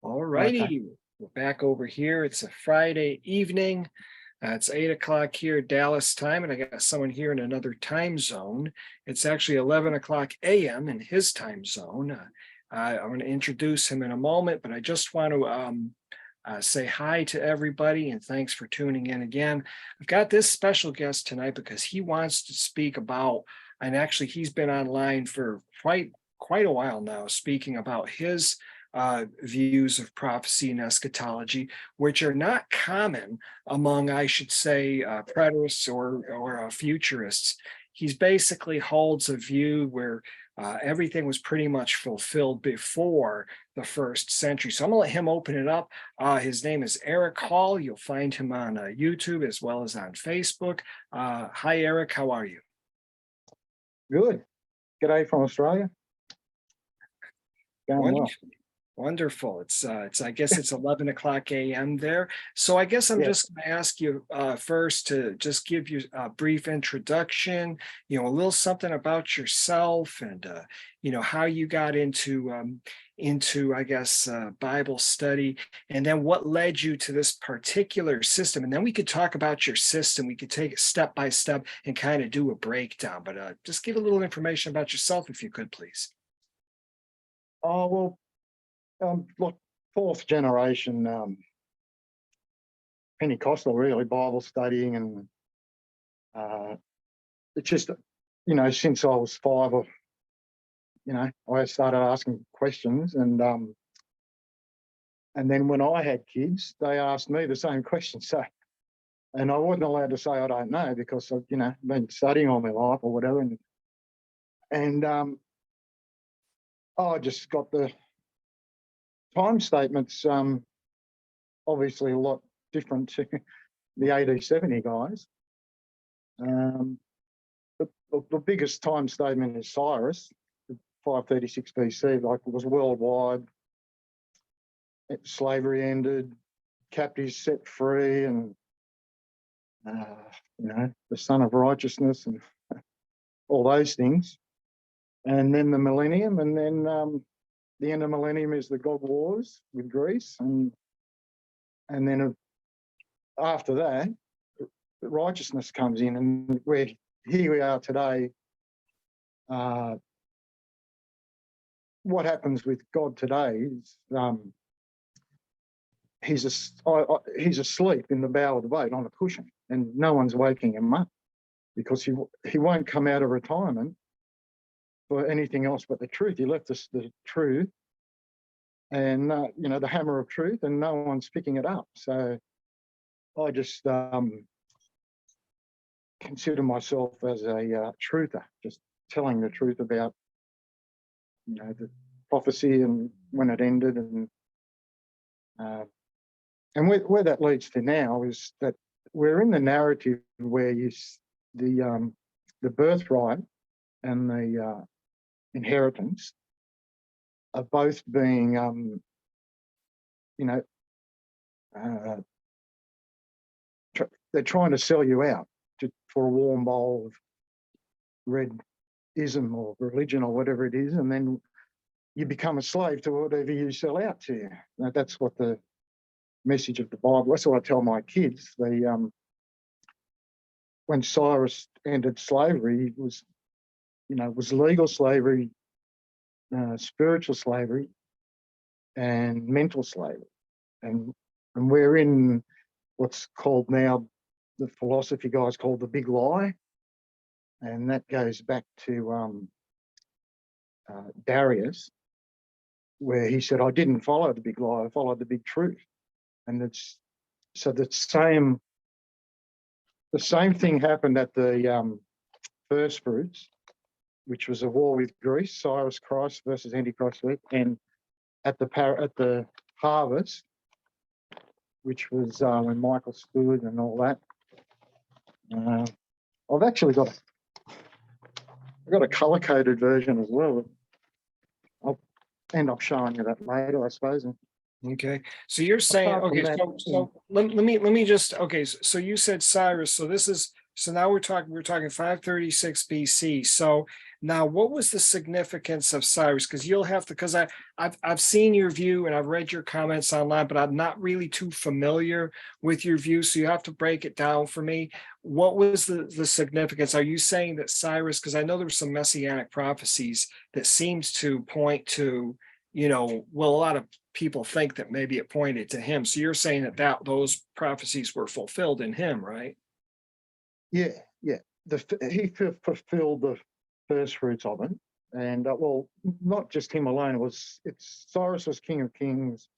All Okay. righty, we're back over here. It's a Friday evening. It's 8 o'clock here, Dallas time, and I got someone here in another time zone. It's actually 11 o'clock a.m. in his time zone. I'm going to introduce him in a moment, but I just want to say hi to everybody and thanks for tuning in again. I've got this special guest tonight because he wants to speak about, and actually he's been online for quite a while now, speaking about his views of prophecy and eschatology, which are not common among, I should say, preterists or futurists. He's basically holds a view where everything was pretty much fulfilled before the first century. So I'm gonna let him open it up. His name is Eric Hall. You'll find him on YouTube as well as on Facebook. Hi, Eric. How are you? Good. G'day from Australia. Going well. Wonderful. It's I guess it's 11 o'clock a.m. there. So I guess I'm just going to ask you first to just give you a brief introduction, a little something about yourself and, how you got into I guess, Bible study, and then what led you to this particular system. And then we could talk about your system. We could take it step by step and kind of do a breakdown, but just give a little information about yourself if you could, please. Oh, well, look, fourth generation Pentecostal, really, Bible studying, and it's just, since I was 5, I started asking questions, and then when I had kids, they asked me the same question. So, and I wasn't allowed to say I don't know because I've, been studying all my life or whatever, and I just got the time statements, obviously a lot different to the AD 70 guys. The biggest time statement is Cyrus, 536 BC, like it was worldwide. Slavery ended, captives set free, and the Son of Righteousness and all those things. And then the millennium, and then the end of millennium is the God Wars with Greece, and then after that, righteousness comes in, and here we are today. What happens with God today is he's asleep in the bow of the boat on a cushion, and no one's waking him up because he won't come out of retirement for anything else but the truth. He left us the truth, and the hammer of truth, and no one's picking it up. So I just consider myself as a truther, just telling the truth about the prophecy and when it ended, and where that leads to now is that we're in the narrative where the birthright and the inheritance are both being, they're trying to sell you out for a warm bowl of red ism or religion or whatever it is, and then you become a slave to whatever you sell out to you. Now, that's what the message of the Bible. That's what I tell my kids. When Cyrus ended slavery, it was legal slavery, spiritual slavery, and mental slavery, and we're in what's called now, the philosophy guys call the big lie, and that goes back to Darius, where he said, I didn't follow the big lie, I followed the big truth. And the same thing happened at the first fruits, which was a war with Greece, Cyrus Christ versus Antichrist, and at the harvest, which was when Michael stood and all that. I've actually got a colour-coded version as well. I'll end up showing you that later, I suppose. Okay, so you're saying, okay, so let me just, okay, so you said Cyrus, so this is So now we're talking 536 BC. So now what was the significance of Cyrus? Because you'll have to, because I've seen your view and I've read your comments online, but I'm not really too familiar with your view. So you have to break it down for me. What was the significance? Are you saying that Cyrus, because I know there's some messianic prophecies that seems to point to, well, a lot of people think that maybe it pointed to him. So you're saying that those prophecies were fulfilled in him, right? Yeah, yeah. He fulfilled the first fruits of it, and well, not just him alone. It's Cyrus was King of Kings,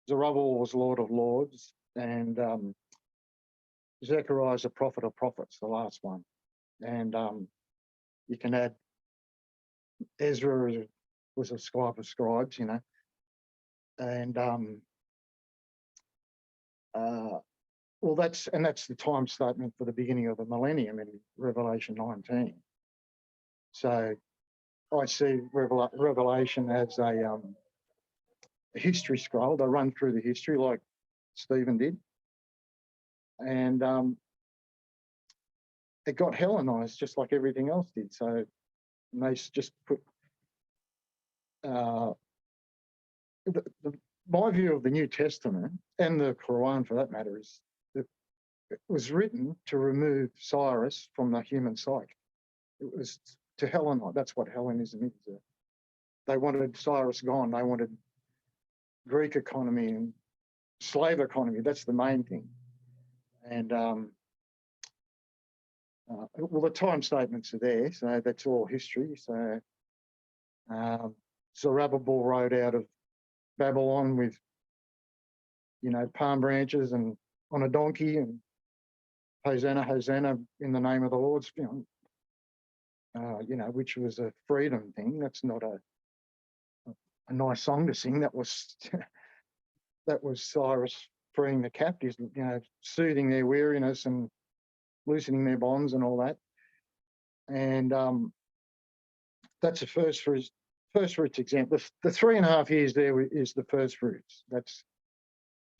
Zerubbabel was Lord of Lords, and Zechariah is a prophet of prophets, the last one. And you can add Ezra was a scribe of scribes, and well, that's the time statement for the beginning of the millennium in Revelation 19. So I see Revelation as a history scroll. They run through the history like Stephen did, and it got Hellenized just like everything else did. So they just put my view of the New Testament and the Quran, for that matter, is that it was written to remove Cyrus from the human psyche. It was to Hellenize. That's what Hellenism is. They wanted Cyrus gone. They wanted Greek economy and slave economy. That's the main thing. And well, the time statements are there, so that's all history. So Zerubbabel rode out of Babylon with, palm branches and on a donkey, and Hosanna, Hosanna in the name of the Lord, which was a freedom thing. That's not a nice song to sing. That was that was Cyrus freeing the captives, soothing their weariness and loosening their bonds and all that. And that's the first fruits example. The 3.5 years there is the first fruits. That's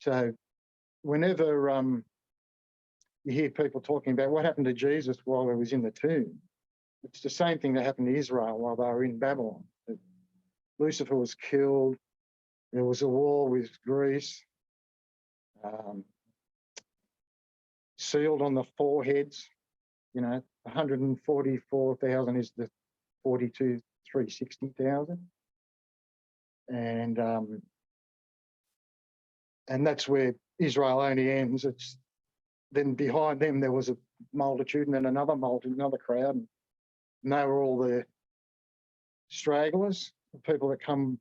so. Whenever you hear people talking about what happened to Jesus while he was in the tomb, it's the same thing that happened to Israel while they were in Babylon. Lucifer was killed. There was a war with Greece. Sealed on the foreheads. 144,000 is the 360,000, and that's where Israel only ends. It's then behind them there was a multitude, and then another multitude, another crowd, and they were all the stragglers, the people that come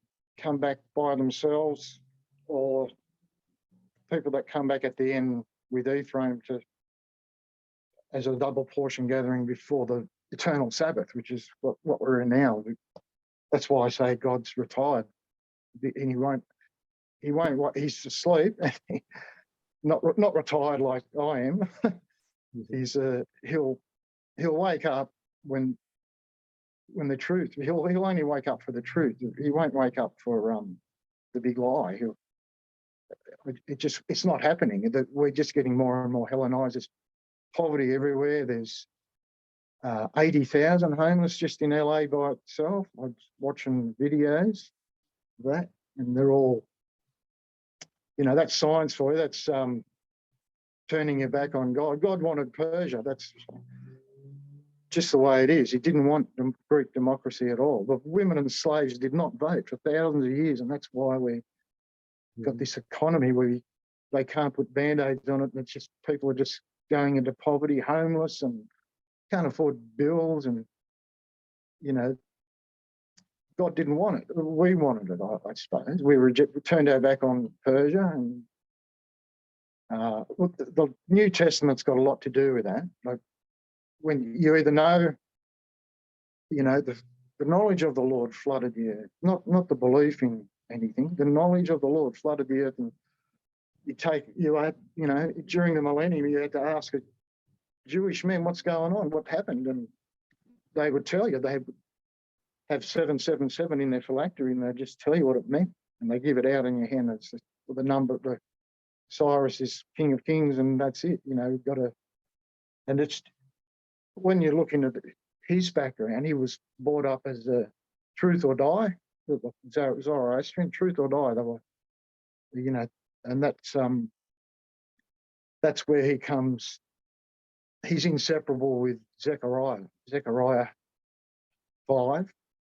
back by themselves, or people that come back at the end with Ephraim as a double portion gathering before the eternal Sabbath, which is what we're in now. That's why I say God's retired, and he's asleep. not retired like I am. He's he'll wake up when the truth. He'll only wake up for the truth. He won't wake up for the big lie. It's not happening. We're just getting more and more Hellenized. There's poverty everywhere. There's 80,000 homeless just in LA by itself. I was watching videos of that, and they're all, that's science for you. That's turning your back on God. God wanted Persia. That's just the way it is. He didn't want Greek democracy at all. The women and slaves did not vote for thousands of years, and that's why we've got this economy where they can't put band-aids on it, and it's just people are just going into poverty, homeless, and can't afford bills, and God didn't want it. We wanted it, I suppose. We turned our back on Persia, and the New Testament's got a lot to do with that. Like when you either know, the knowledge of the Lord flooded the earth, not the belief in anything. The knowledge of the Lord flooded the earth, and during the millennium, you had to ask Jewish men, what's going on? What happened? And they would tell you. They have 777 in their phylactery, and they just tell you what it meant, and they give it out in your hand. It's the number. Cyrus is King of Kings, and that's it. You've got to, and it's when you're looking at his background, he was brought up as a truth or die, Zoroastrian, truth or die. They were, you know, and that's where he comes. He's inseparable with Zechariah. Zechariah 5.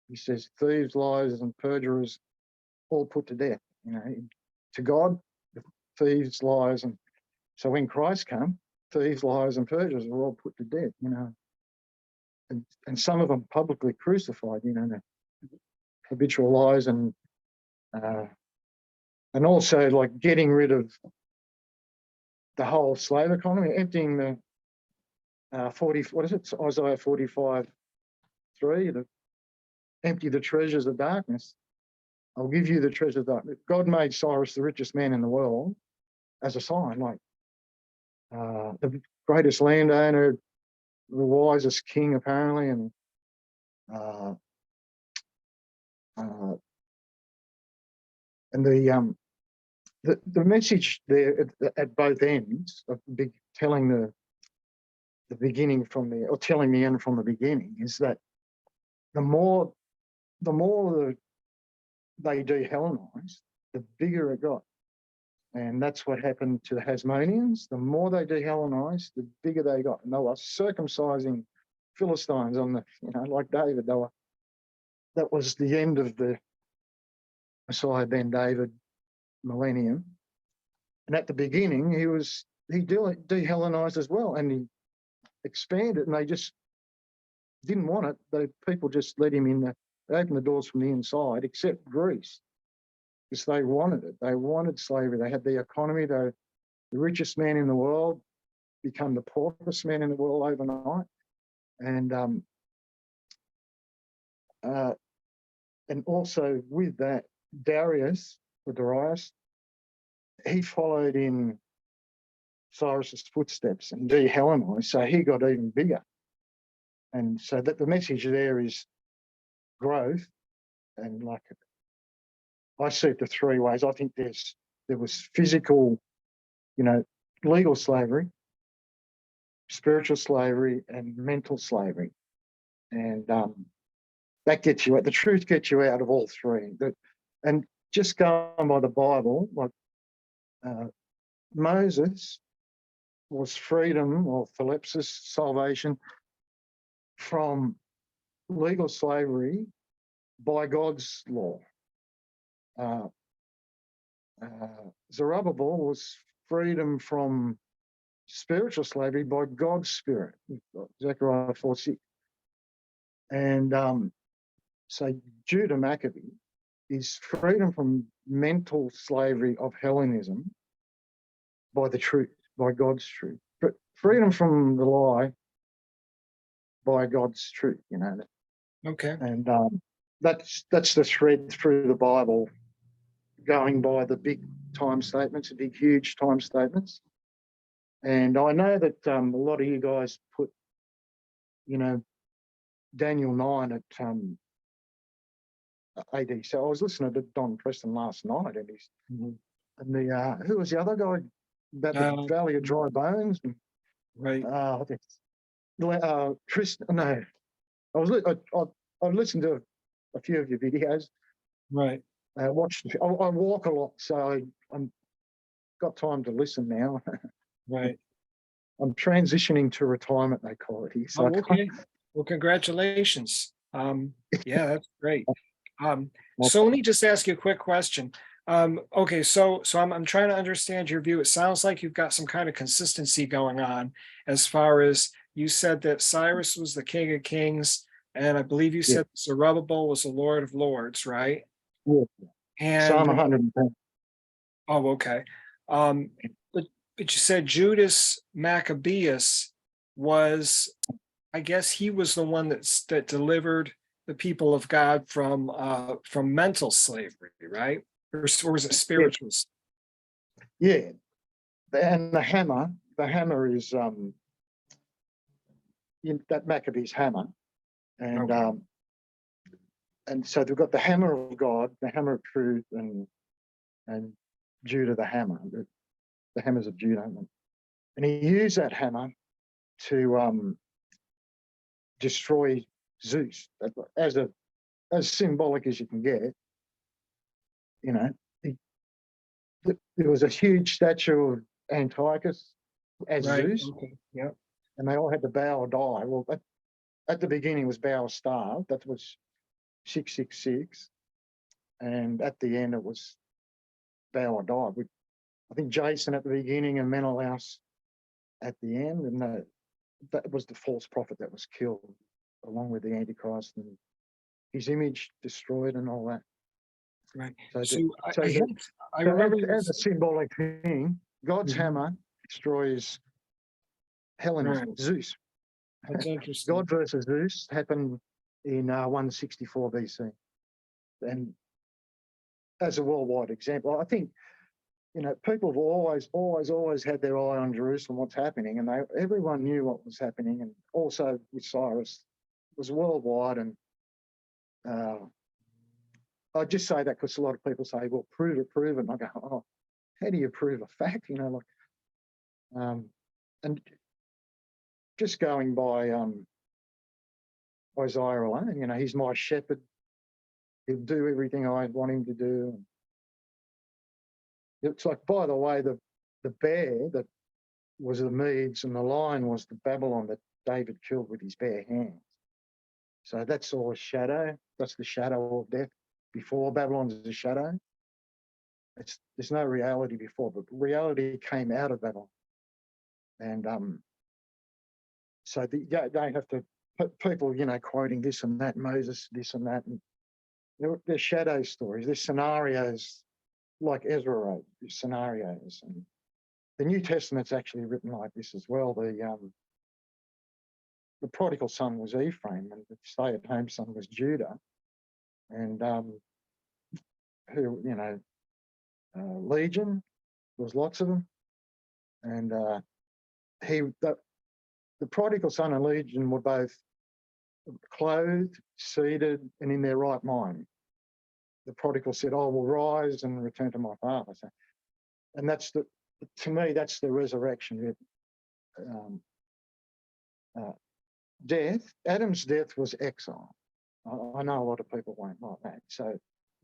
He says, thieves, liars, and perjurers all put to death. You know, to God, thieves, liars, and so when Christ came, thieves, liars, and perjurers were all put to death. You know, and some of them publicly crucified. You know, the habitual lies and also like getting rid of the whole slave economy, emptying the 40. What is it? Isaiah 45:3. Empty the treasures of darkness. I'll give you the treasures of darkness. God made Cyrus the richest man in the world as a sign, like the greatest landowner, the wisest king apparently, and the message there at both ends of telling the beginning from the, or telling the end from the beginning, is that the more they de-Hellenized, the bigger it got. And that's what happened to the Hasmoneans. The more they de-Hellenized, the bigger they got. And they were circumcising Philistines on the, you know, like David. That was the end of the Messiah Ben David millennium. And at the beginning, he de-Hellenized as well, and he expanded, and they just didn't want it. The people just let him in. They opened the doors from the inside, except Greece, because they wanted it. They wanted slavery. They had the economy. They're the richest man in the world, become the poorest man in the world overnight. And also with that, Darius, he followed in Cyrus's footsteps and de-Hellenized, so he got even bigger. And so that the message there is growth, and like I see it the three ways. I think there was physical, you know, legal slavery, spiritual slavery, and mental slavery, and that gets you out. The truth gets you out of all three. And just going by the Bible, like Moses was freedom or thalepsis, salvation from legal slavery by God's law. Zerubbabel was freedom from spiritual slavery by God's Spirit, Zechariah 4:6. And so Judas Maccabees is freedom from mental slavery of Hellenism by the truth, by God's truth. But freedom from the lie by God's truth, you know. Okay. And that's the thread through the Bible, going by the big time statements, the big, huge time statements. And I know that a lot of you guys put, you know, Daniel 9 at AD. So I was listening to Don Preston last night, and who was the other guy about the Valley of Dry Bones? Right. Tristan. No, I listened to a few of your videos. Right. I walk a lot, so I'm got time to listen now. Right. I'm transitioning to retirement, they call it here. So okay. Well, congratulations. Yeah, that's great. So let me just ask you a quick question. Okay, so I'm trying to understand your view. It sounds like you've got some kind of consistency going on, as far as you said that Cyrus was the King of Kings, and I believe you said Zerubbabel was the Lord of Lords, right? Yeah. And Psalm 110. Oh, okay. But you said Judas Maccabees was, I guess he was the one that delivered the people of God from mental slavery, right? Or was it spiritual? Yeah. And the hammer is that Maccabees hammer. And Okay. And so they've got the hammer of God, the hammer of truth, and Judah the hammer, the hammers of Judah. And he used that hammer to destroy Zeus. As symbolic as you can get, you know, there was a huge statue of Antiochus as Zeus, Okay. Yeah. and they all had to bow or die. Well, at the beginning it was bow or starve. That was 666, and at the end it was bow or die. I think Jason at the beginning and Menelaus at the end, and that was the false prophet that was killed along with the Antichrist and his image destroyed and all that. Right. So I remember as a symbolic thing, God's Mhm. hammer destroys Hellenized, Right. Zeus. That's interesting. God versus Zeus happened in 164 BC. And as a worldwide example, I think, you know, people have always had their eye on Jerusalem, what's happening, and everyone knew what was happening. And also with Cyrus, it was worldwide. And I just say that because a lot of people say, well, prove it. And I go, oh, how do you prove a fact? You know, like, and just going by Isaiah alone, you know, he's my shepherd. He'll do everything I want him to do. It's like, by the way, the bear that was the Medes and the lion was the Babylon that David killed with his bare hands. So that's all a shadow. That's the shadow of death. Before Babylon's a shadow. There's no reality before, but reality came out of Babylon. And so you don't have to put people, you know, quoting this and that, Moses, this and that. And they're shadow stories. They're scenarios like Ezra wrote, scenarios. And the New Testament's actually written like this as well. The prodigal son was Ephraim, and the stay-at-home son was Judah. And who, you know, Legion, there was lots of them. And the prodigal son and Legion were both clothed, seated, and in their right mind. The prodigal said, "I will rise and return to my father." So, and to me, that's the resurrection. Death, Adam's death was exile. I know a lot of people won't like that. So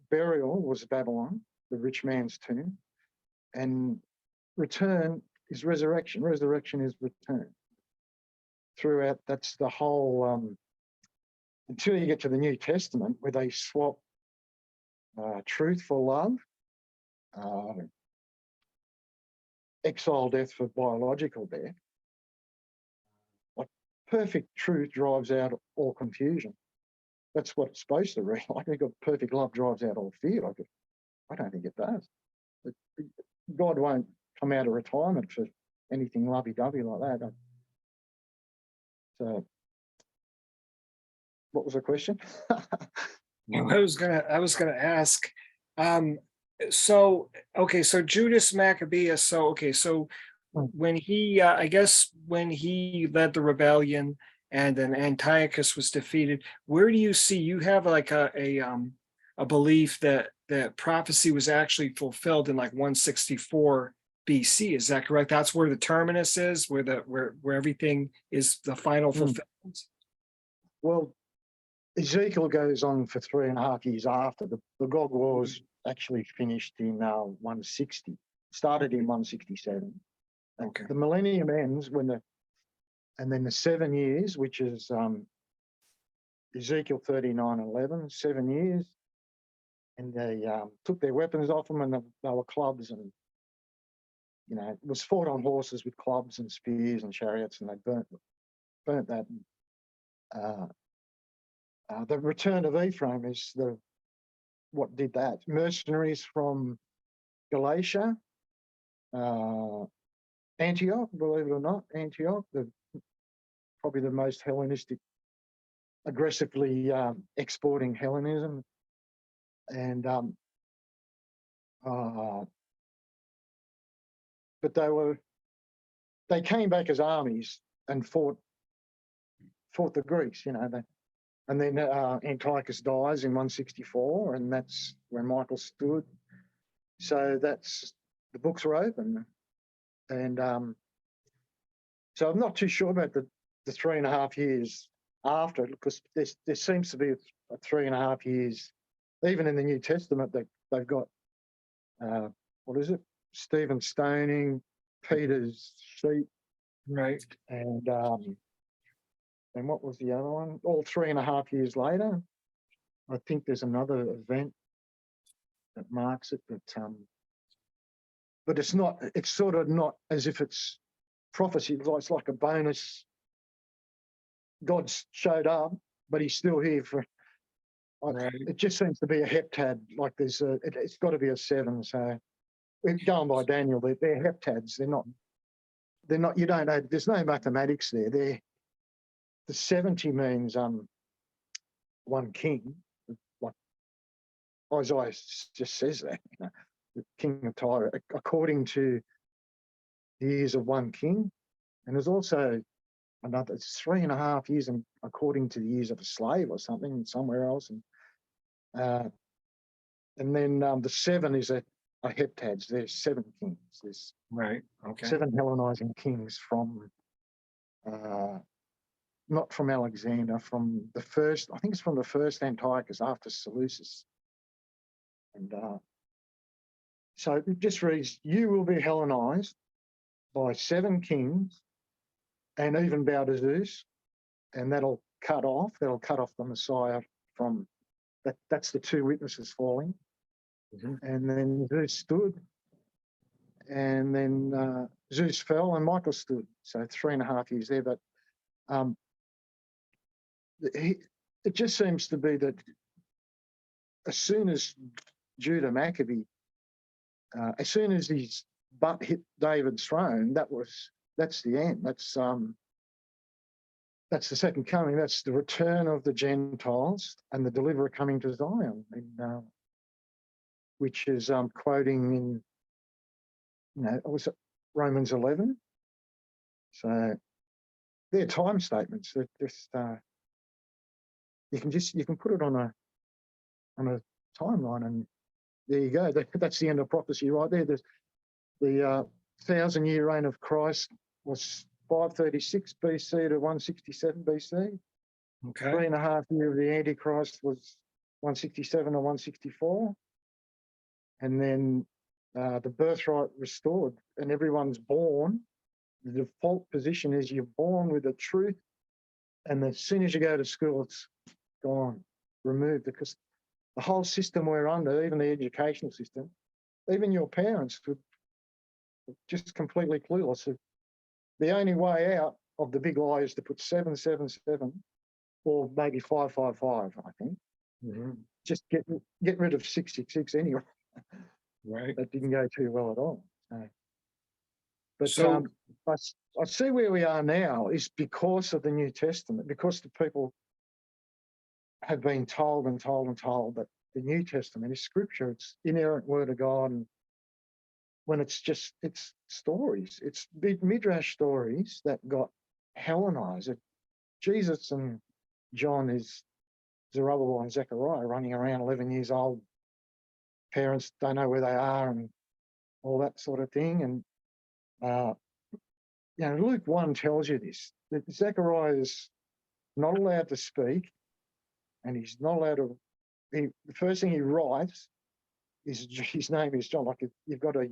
burial was Babylon, the rich man's tomb, and return is resurrection. Resurrection is return. Throughout, that's the whole, until you get to the New Testament, where they swap truth for love, exile death for biological death. Like, perfect truth drives out all confusion. That's what it's supposed to read. Like, they've got perfect love drives out all fear. I don't think it does. God won't come out of retirement for anything lovey-dovey like that. So, what was the question? I was gonna ask. So Judas Maccabees. So when he, I guess when he led the rebellion and then Antiochus was defeated, where do you see, you have like a belief that prophecy was actually fulfilled in like 164 BC? Is that correct? That's where the terminus is, where everything is the final fulfillment. Well, Ezekiel goes on for 3.5 years after. The God Wars actually finished in 160, started in 167. Okay. The millennium ends and then the 7 years, which is Ezekiel 39:11, 7 years, and they took their weapons off them, and they were clubs, and you know, it was fought on horses with clubs and spears and chariots, and they burnt that. The return of Ephraim is what did that. Mercenaries from Galatia, Antioch, believe it or not, Antioch, probably the most Hellenistic, aggressively exporting Hellenism. And but they came back as armies and fought the Greeks, you know. And then Antiochus dies in 164, and that's when Michael stood. So the books are open. And so I'm not too sure about the 3.5 years after, because there seems to be a 3.5 years, even in the New Testament, they've got, what is it? Stephen stoning, Peter's sheep, Right. and what was the other one? All 3.5 years later, I think there's another event that marks it, but it's not. It's sort of not as if it's prophecy. It's like a bonus. God showed up, but he's still here for. Right. It just seems to be a heptad. Like it's got to be a 7. So we're going by Daniel. They're heptads. They're not. You don't know. There's no mathematics there. The 70 means one king. Like Isaiah just says that. The king of Tyre, according to the years of one king, and there's also another 3.5 years, and according to the years of a slave or something somewhere else, and then the 7 is a heptads. There's 7 kings. There's Right. Okay. 7 Hellenizing kings from not from Alexander, from the first. I think it's from the first Antiochus after Seleucus, and so it just reads, "You will be Hellenized by 7 kings, and even bow to Zeus," and that'll cut off the Messiah from that. That's the 2 witnesses falling. Mm-hmm. And then Zeus stood, and then Zeus fell, and Michael stood. So 3.5 years there. But it just seems to be that as soon as Judas Maccabee, as soon as his butt hit David's throne, that's the end. That's the second coming. That's the return of the Gentiles and the deliverer coming to Zion, which is quoting in, was it Romans 11? So they're time statements. They're just you can put it on a timeline, and there you go. That's the end of prophecy right there. The 1,000-year reign of Christ was 536 BC to 167 BC. Okay. 3.5 year of the Antichrist was 167 to 164. And then the birthright restored, and everyone's born. The default position is you're born with the truth, and as soon as you go to school, it's gone, removed, because the whole system we're under, even the educational system, even your parents were just completely clueless. The only way out of the big lie is to put 777 or maybe 555, I think. Mm-hmm. Just get rid of 666 anyway. Right. That didn't go too well at all. But So I see where we are now is because of the New Testament, because the people have been told and told and told that the New Testament is scripture, it's inerrant word of God, and when it's stories, it's big midrash stories that got Hellenized. Jesus and John is Zerubbabel and Zechariah running around 11 years old. Parents don't know where they are and all that sort of thing. And Luke 1 tells you this, that Zechariah is not allowed to speak, and he's not allowed to. The first thing he writes is his name is John. Like you've got to.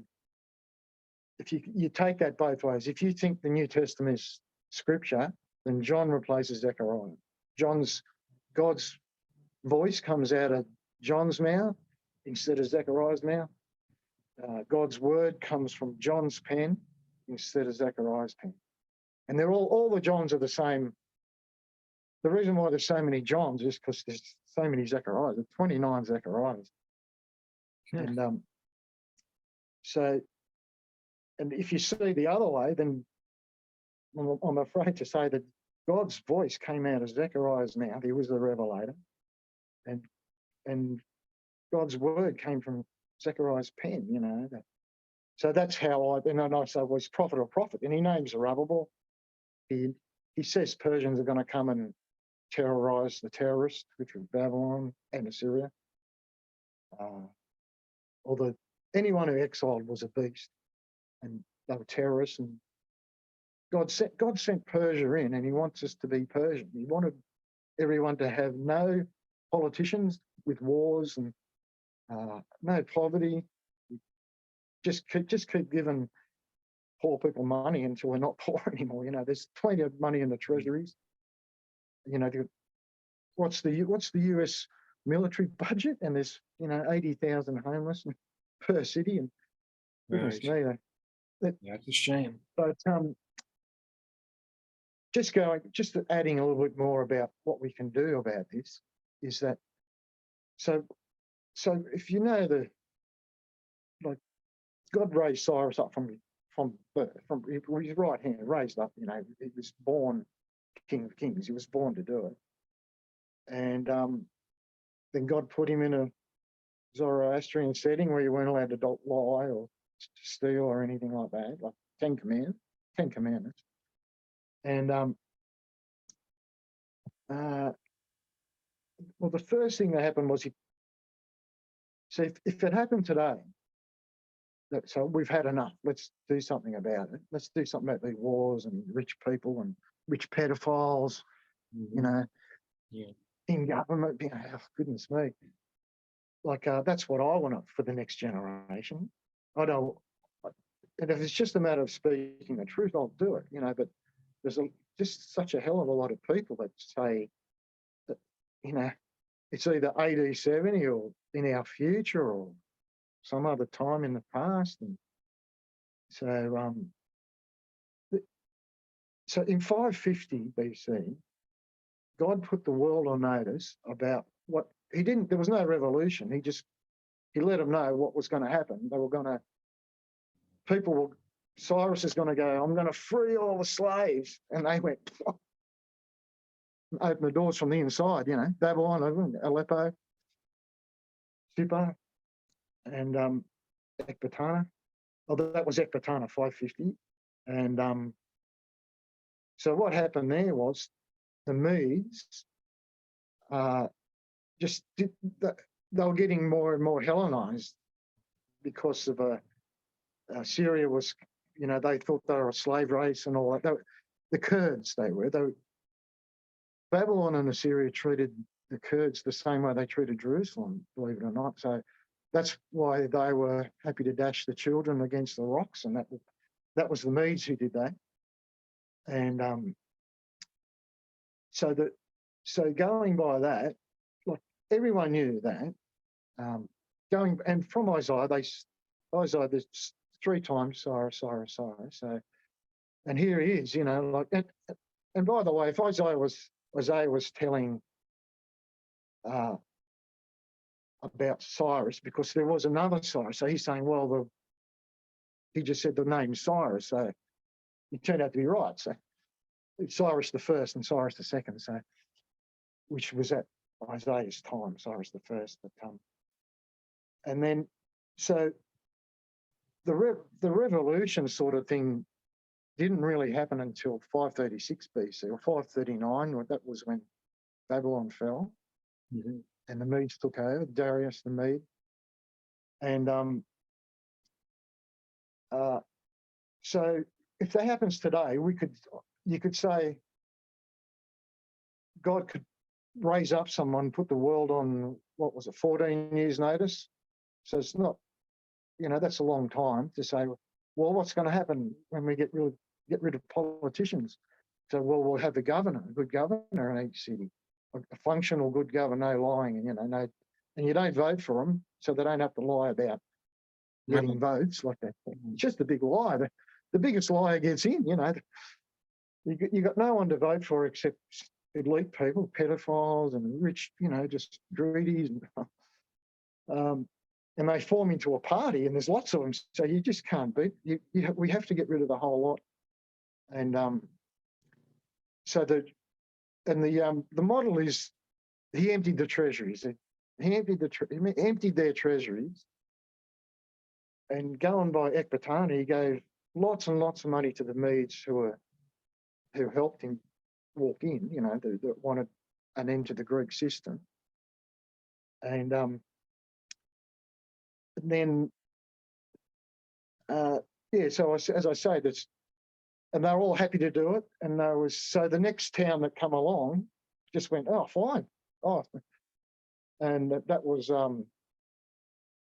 If you take that both ways, if you think the New Testament is scripture, then John replaces Zechariah. God's voice comes out of John's mouth instead of Zechariah's mouth. God's word comes from John's pen instead of Zechariah's pen. And they're all the Johns are the same. The reason why there's so many Johns is because there's so many Zechariahs. There's 29 Zechariahs. And and if you see the other way, then I'm afraid to say that God's voice came out of Zechariah's mouth. He was the revelator. And God's word came from Zechariah's pen, So that's how I say, well, he's prophet or prophet. And he names Zerubbabel. He says Persians are going to come and terrorize the terrorists, which was Babylon and Assyria. Although anyone who exiled was a beast, and they were terrorists. And God sent Persia in, and he wants us to be Persian. everyone to have no politicians with wars and no poverty. Just keep giving poor people money until we're not poor anymore. There's plenty of money in the treasuries. What's the US military budget? And there's 80,000 homeless per city, and goodness me, That's a shame. but just adding a little bit more about what we can do about this is that so if God raised Cyrus up from birth, from his right hand, raised up. He was born King of Kings. He was born to do it, and then God put him in a Zoroastrian setting where you weren't allowed to lie or steal or anything like that, like Ten Commandments. And well, the first thing that happened was if it happened today, so we've had enough. Let's do something about it. Let's do something about the wars and rich people and rich pedophiles, in government. Goodness me. That's what I want for the next generation. I don't, and if it's just a matter of speaking the truth, I'll do it, but there's just such a hell of a lot of people that say that, it's either AD 70 or in our future or some other time in the past. And so, so in 550 BC, God put the world on notice about what he didn't. There was no revolution. He let them know what was going to happen. Cyrus is going to go, I'm going to free all the slaves. And they went, open the doors from the inside, Babylon, Aleppo, Supa, and Ecbatana. Oh, that was Ecbatana, 550. And so what happened there was the Medes they were getting more and more Hellenized because of Syria was, they thought they were a slave race and all that. The Kurds, Babylon and Assyria treated the Kurds the same way they treated Jerusalem, believe it or not. So that's why they were happy to dash the children against the rocks, and that was the Medes who did that. And so going by that, everyone knew that. And from Isaiah, there's 3 times Cyrus. So, and here he is, and by the way, if Isaiah was telling about Cyrus, because there was another Cyrus, so he's saying, well, he just said the name Cyrus, so it turned out to be right. So it's Cyrus the first and Cyrus the second, so which was at Isaiah's time, Cyrus the first. And then, so the revolution sort of thing didn't really happen until 536 BC or 539. That was when Babylon fell, and the Medes took over, Darius the Mede. And so if that happens today, you could say God could raise up someone, put the world on, 14 years notice. So it's not, that's a long time to say, well, what's going to happen when we get rid of politicians? So, well, we'll have a good governor in each city, a functional good governor, no lying, and and you don't vote for them, so they don't have to lie about getting votes like that. It's just a big lie. The biggest liar gets in, You got no one to vote for except elite people, pedophiles and rich, just greedies. And they form into a party, and there's lots of them. So you just can't beat. We have to get rid of the whole lot. And the model is he emptied the treasuries. He emptied their treasuries, and going by Ecbatana, he gave lots and lots of money to the Medes who helped him walk in. That wanted an end to the Greek system, and then so as I say, and they're all happy to do it. And so the next town that come along just went, oh, fine. Oh, and that was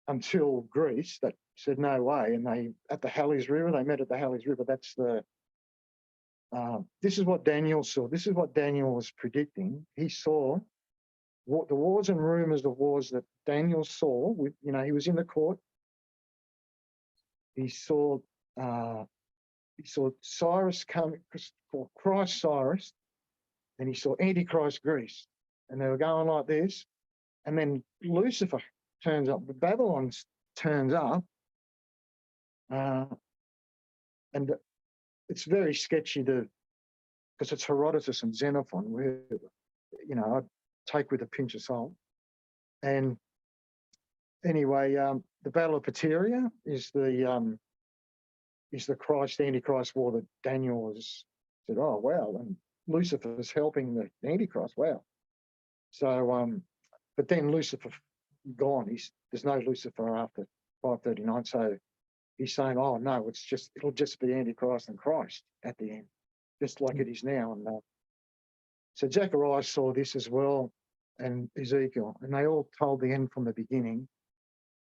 until Greece that said no way. And they, at the Hellenized River, they met at the Hellenized River. That's the, this is what Daniel saw. This is what Daniel was predicting. He saw what the wars and rumors of wars that Daniel saw with, you know, he was in the court. He saw Cyrus coming, for Christ Cyrus, and he saw Antichrist Greece. And they were going like this. And then Lucifer turns up, Babylon turns up. And it's very sketchy because it's Herodotus and Xenophon, where, you know, I'd take with a pinch of salt. And anyway, the Battle of Pateria is the Christ Antichrist war that Daniel said, oh wow, and Lucifer's helping the Antichrist. Wow. So but then Lucifer gone. There's no Lucifer after 539. So he's saying, oh no, it'll just be Antichrist and Christ at the end, just like it is now. And so Zechariah saw this as well, and Ezekiel, and they all told the end from the beginning.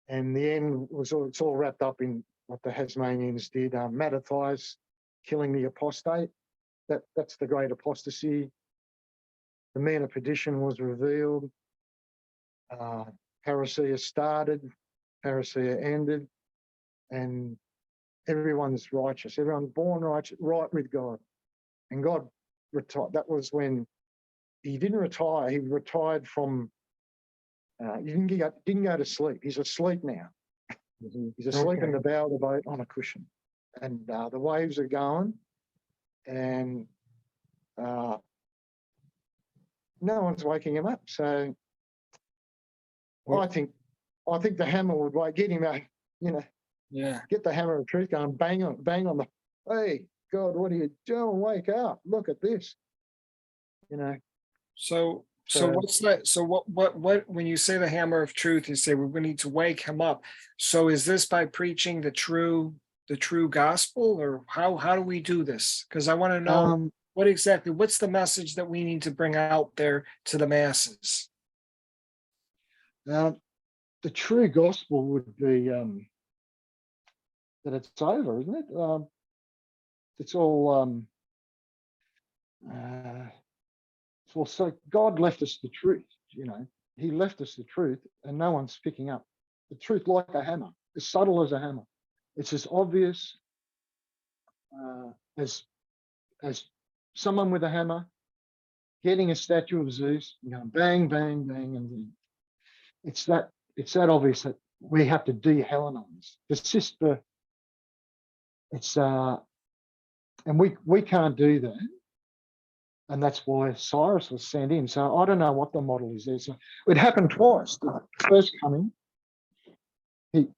And the end it's all wrapped up in what the Hasmoneans did. Mattathias killing the apostate. That's the great apostasy. The man of perdition was revealed. Parousia started, parousia ended, and everyone's righteous. Everyone's born righteous, right with God. And God retired. That was when he didn't retire. He retired from. He didn't go to sleep. He's asleep now. He's asleep in the bow of the boat on a cushion, and the waves are going, and no one's waking him up. So I think the hammer would get him out. You know, get the hammer of truth going, bang on the. Hey, God, what are you doing? Wake up! Look at this. You know. So what's that? So what when you say the hammer of truth, you say we need to wake him up. So is this by preaching the true gospel, or how do we do this? Because I want to know what's the message that we need to bring out there to the masses? The true gospel would be that it's over, isn't it? It's all well, so God left us the truth, you know. He left us the truth, and no one's picking up the truth like a hammer, as subtle as a hammer. It's as obvious as someone with a hammer getting a statue of Zeus, you know, bang, bang, bang, and it's that obvious that we have to de-Hellenize. And we can't do that. And that's why Cyrus was sent in. So I don't know what the model is there. So it happened twice. The first coming,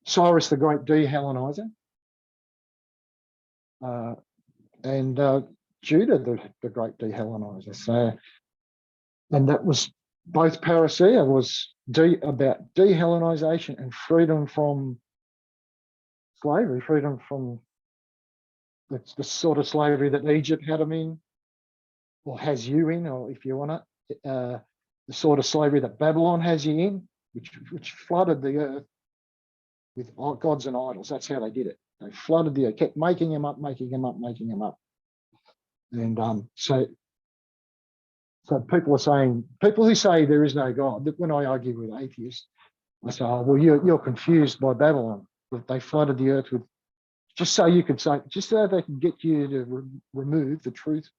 Cyrus the Great de-Hellenizer, and Judah the Great de-Hellenizer. So, and that was both parousia was about de-Hellenization and freedom from slavery, freedom from the sort of slavery that Egypt had them in, or has you in, or if you want it, the sort of slavery that Babylon has you in, which flooded the earth with gods and idols. That's how they did it. They flooded the earth, kept making them up. And so people who say there is no God, when I argue with atheists, I say, oh, well, you're confused by Babylon. But they flooded the earth with, just so they can get you to remove the truth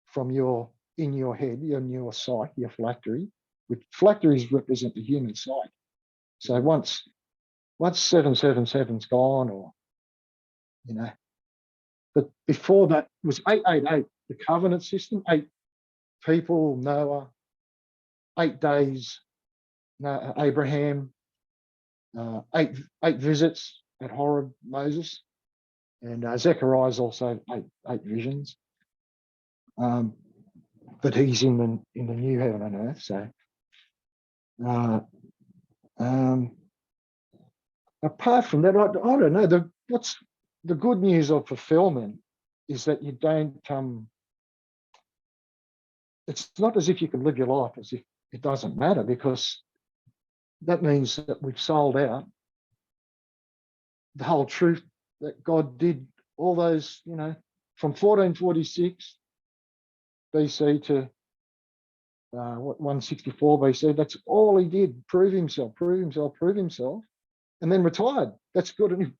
from in your head, in your psyche, your phylactery, which phylacteries represent the human psyche. So once 777's gone, or, you know, but before that was 888, the covenant system, 8 people, Noah, 8 days, Abraham, 8 visits at Horeb, Moses, and Zechariah's also 8 visions. But he's in the new heaven and earth. So, apart from that, I don't know. What's the good news of fulfillment is that you don't it's not as if you can live your life as if it doesn't matter, because that means that we've sold out the whole truth that God did all those, from 1446 BC to 164 BC. That's all he did: prove himself, and then retired. That's good, and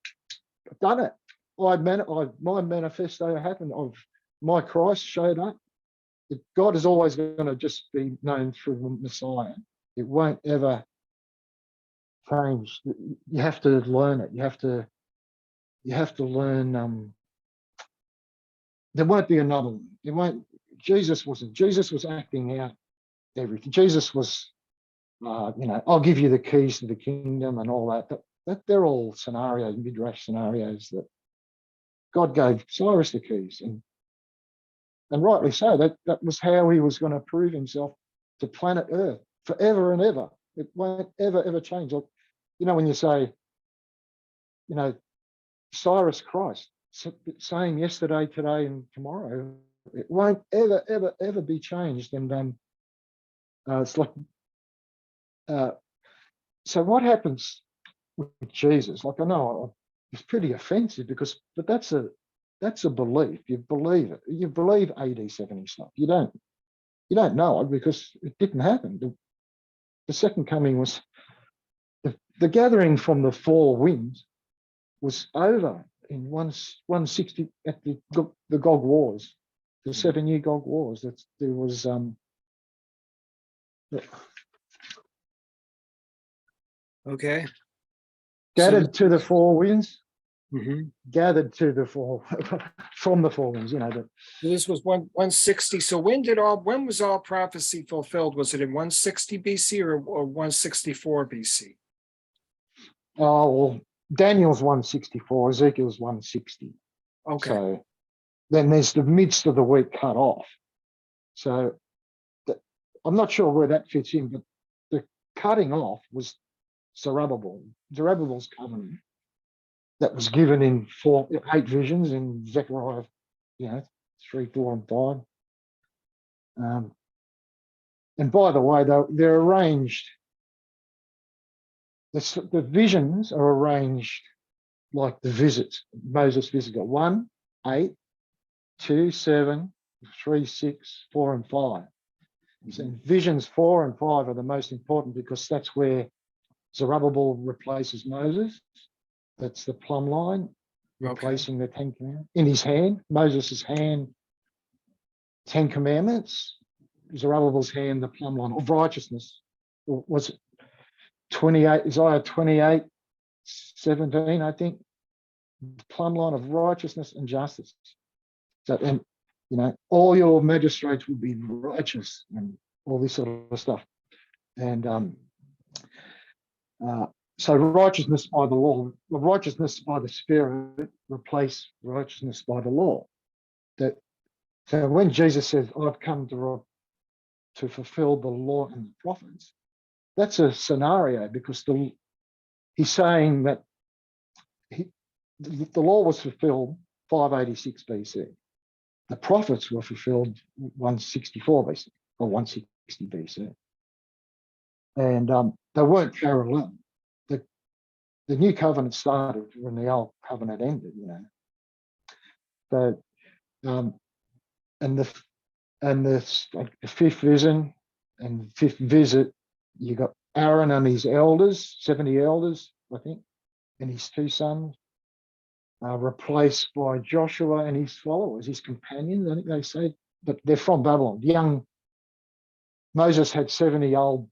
I've done it. My manifesto happened. My Christ showed up. God is always going to just be known through the Messiah. It won't ever change. You have to learn it. You have to learn. There won't be another one. There won't. Jesus wasn't. Jesus was acting out everything. Jesus was, I'll give you the keys to the kingdom and all that. That they're all scenarios, midrash scenarios that God gave Cyrus the keys, and rightly so. That was how he was going to prove himself to planet Earth forever and ever. It won't ever change. Like, when you say, Cyrus Christ, same yesterday, today, and tomorrow, it won't ever be changed. And it's like, so what happens with Jesus? Like, I know it's pretty offensive but that's a belief. You believe it. You believe AD 70 stuff. You don't know it because it didn't happen. The second coming was the gathering from the four winds was over in 160 at the Gog Wars, the 7-year Gog Wars. There was Okay. gathered to the four winds, Mhm. gathered to the four from the four winds. This was 160. So when was all prophecy fulfilled? Was it in 160 BC or 164 BC? Oh, well, Daniel's 164, Ezekiel's 160. Okay. So then there's the midst of the week cut off. So I'm not sure where that fits in, but the cutting off was Zerubbabel's covenant that was given in 8 visions in Zechariah, 3, 4, and 5. And by the way, they're arranged. The visions are arranged like the visits. Moses visits got 1, 8, 2, 7, 3, 6, 4, and 5. So visions 4 and 5 are the most important because that's where Zerubbabel replaces Moses. That's the plumb line, replacing the 10 commandments. In his hand, Moses' hand, 10 commandments. Zerubbabel's hand, the plumb line of righteousness. Was it 28, Isaiah 28, 17, I think. The plumb line of righteousness and justice. So, and all your magistrates will be righteous and all this sort of stuff. And so righteousness by the law, righteousness by the Spirit replace righteousness by the law. So when Jesus says, I've come to fulfill the law and the prophets, that's a scenario because he's saying that the law was fulfilled 586 BC. The prophets were fulfilled 164 BC or 160 BC. And they weren't parallel. The new covenant started when the old covenant ended, So, and the fifth vision and fifth visit, you got Aaron and his elders, 70 elders, I think, and his 2 sons, replaced by Joshua and his followers, his companions, I think they say, but they're from Babylon. Young Moses had 70 old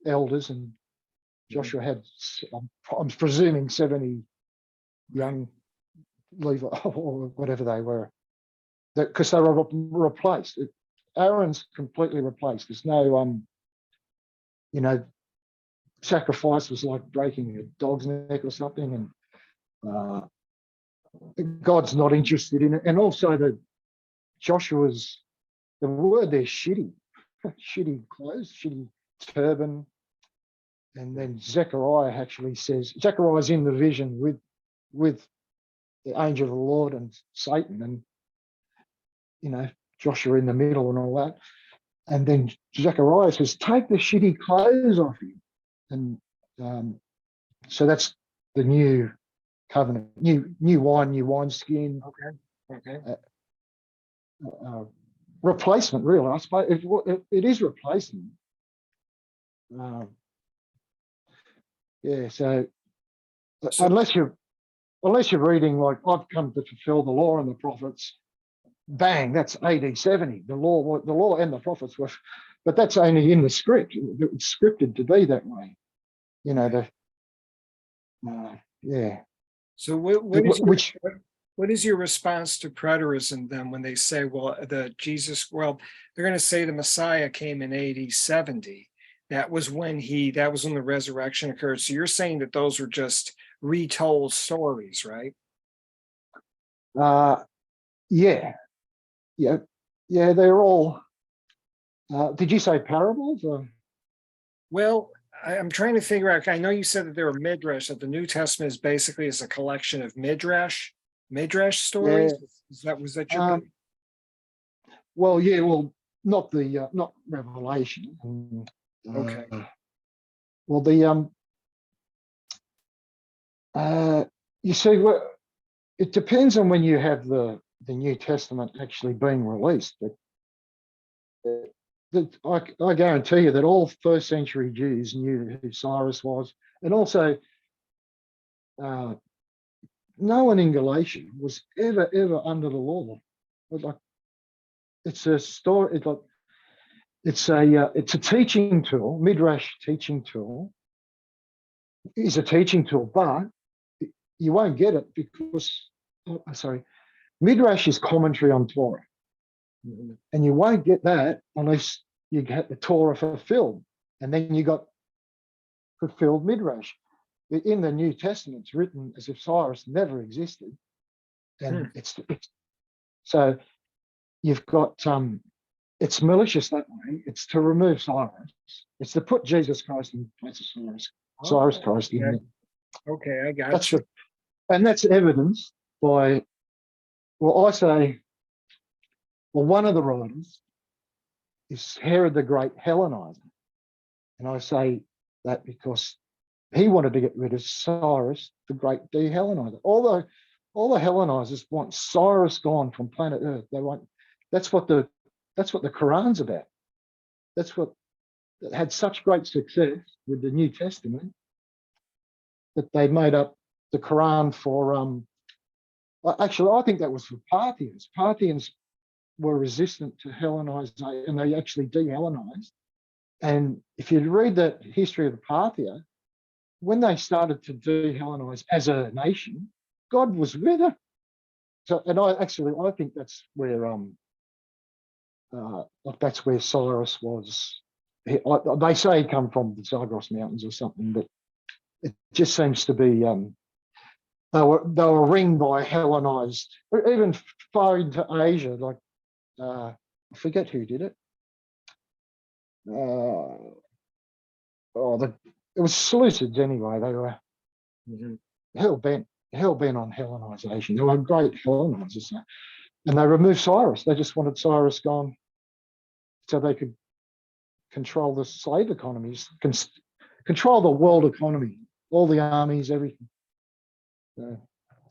elders, and Joshua had, I'm presuming, 70 young Levi or whatever they were, because they were replaced. Aaron's completely replaced. There's no, sacrifice was like breaking a dog's neck or something, and God's not interested in it. And also the word there, shitty clothes, shitty turban. And then Zechariah actually says, Zechariah's in the vision with the angel of the Lord and Satan, and Joshua in the middle and all that. And then Zechariah says, take the shitty clothes off him. And so that's the new covenant, new wine, new wineskin. Okay. Replacement, really. I suppose it is replacement. So unless you're reading like I've come to fulfill the law and the prophets, bang, that's AD 70. The law and the prophets were, but that's only in the script. It's scripted to be that way. You know, So what is your response to preterism then when they say, well, they're going to say the Messiah came in AD 70. That was when the resurrection occurred. So you're saying that those were just retold stories, right? Yeah. They're all. Did you say parables? Or? Well, I'm trying to figure out. I know you said that there were midrash. That the New Testament is basically a collection of midrash stories. Yeah. Was that your? Not Revelation. Okay. You see, it depends on when you have the New Testament actually being released. I guarantee you that all first century Jews knew who Cyrus was, and also no one in Galatia was ever under the law. It's a story. It's a teaching tool. Midrash teaching tool is a teaching tool, but you won't get it because Midrash is commentary on Torah. And you won't get that unless you get the Torah fulfilled. And then you got fulfilled Midrash. In the New Testament, it's written as if Cyrus never existed. And so you've got, it's malicious that way. It's to remove Cyrus. It's to put Jesus Christ in place of Cyrus. Cyrus Christ in there. Okay, I got you. And that's evidenced by, one of the writers is Herod the Great Hellenizer. And I say that because he wanted to get rid of Cyrus the Great de-Hellenizer. Although all the Hellenizers want Cyrus gone from planet Earth. They want, that's what the Quran's about. That's what had such great success with the New Testament that they made up the Quran for, actually, I think that was for Parthians. Parthians were resistant to Hellenization, and they actually de-Hellenized. And if you read the history of the Parthia, when they started to de-Hellenize as a nation, God was with them. So, and I think that's where Cyrus was. They say he come from the Zagros Mountains or something, but it just seems to be they were ringed by Hellenized, or even far into Asia, like I forget who did it. It was Seleucids anyway. They were hell bent on Hellenization. They were great Hellenizers, and they removed Cyrus. They just wanted Cyrus gone, so they could control the slave economies, control the world economy, all the armies, everything,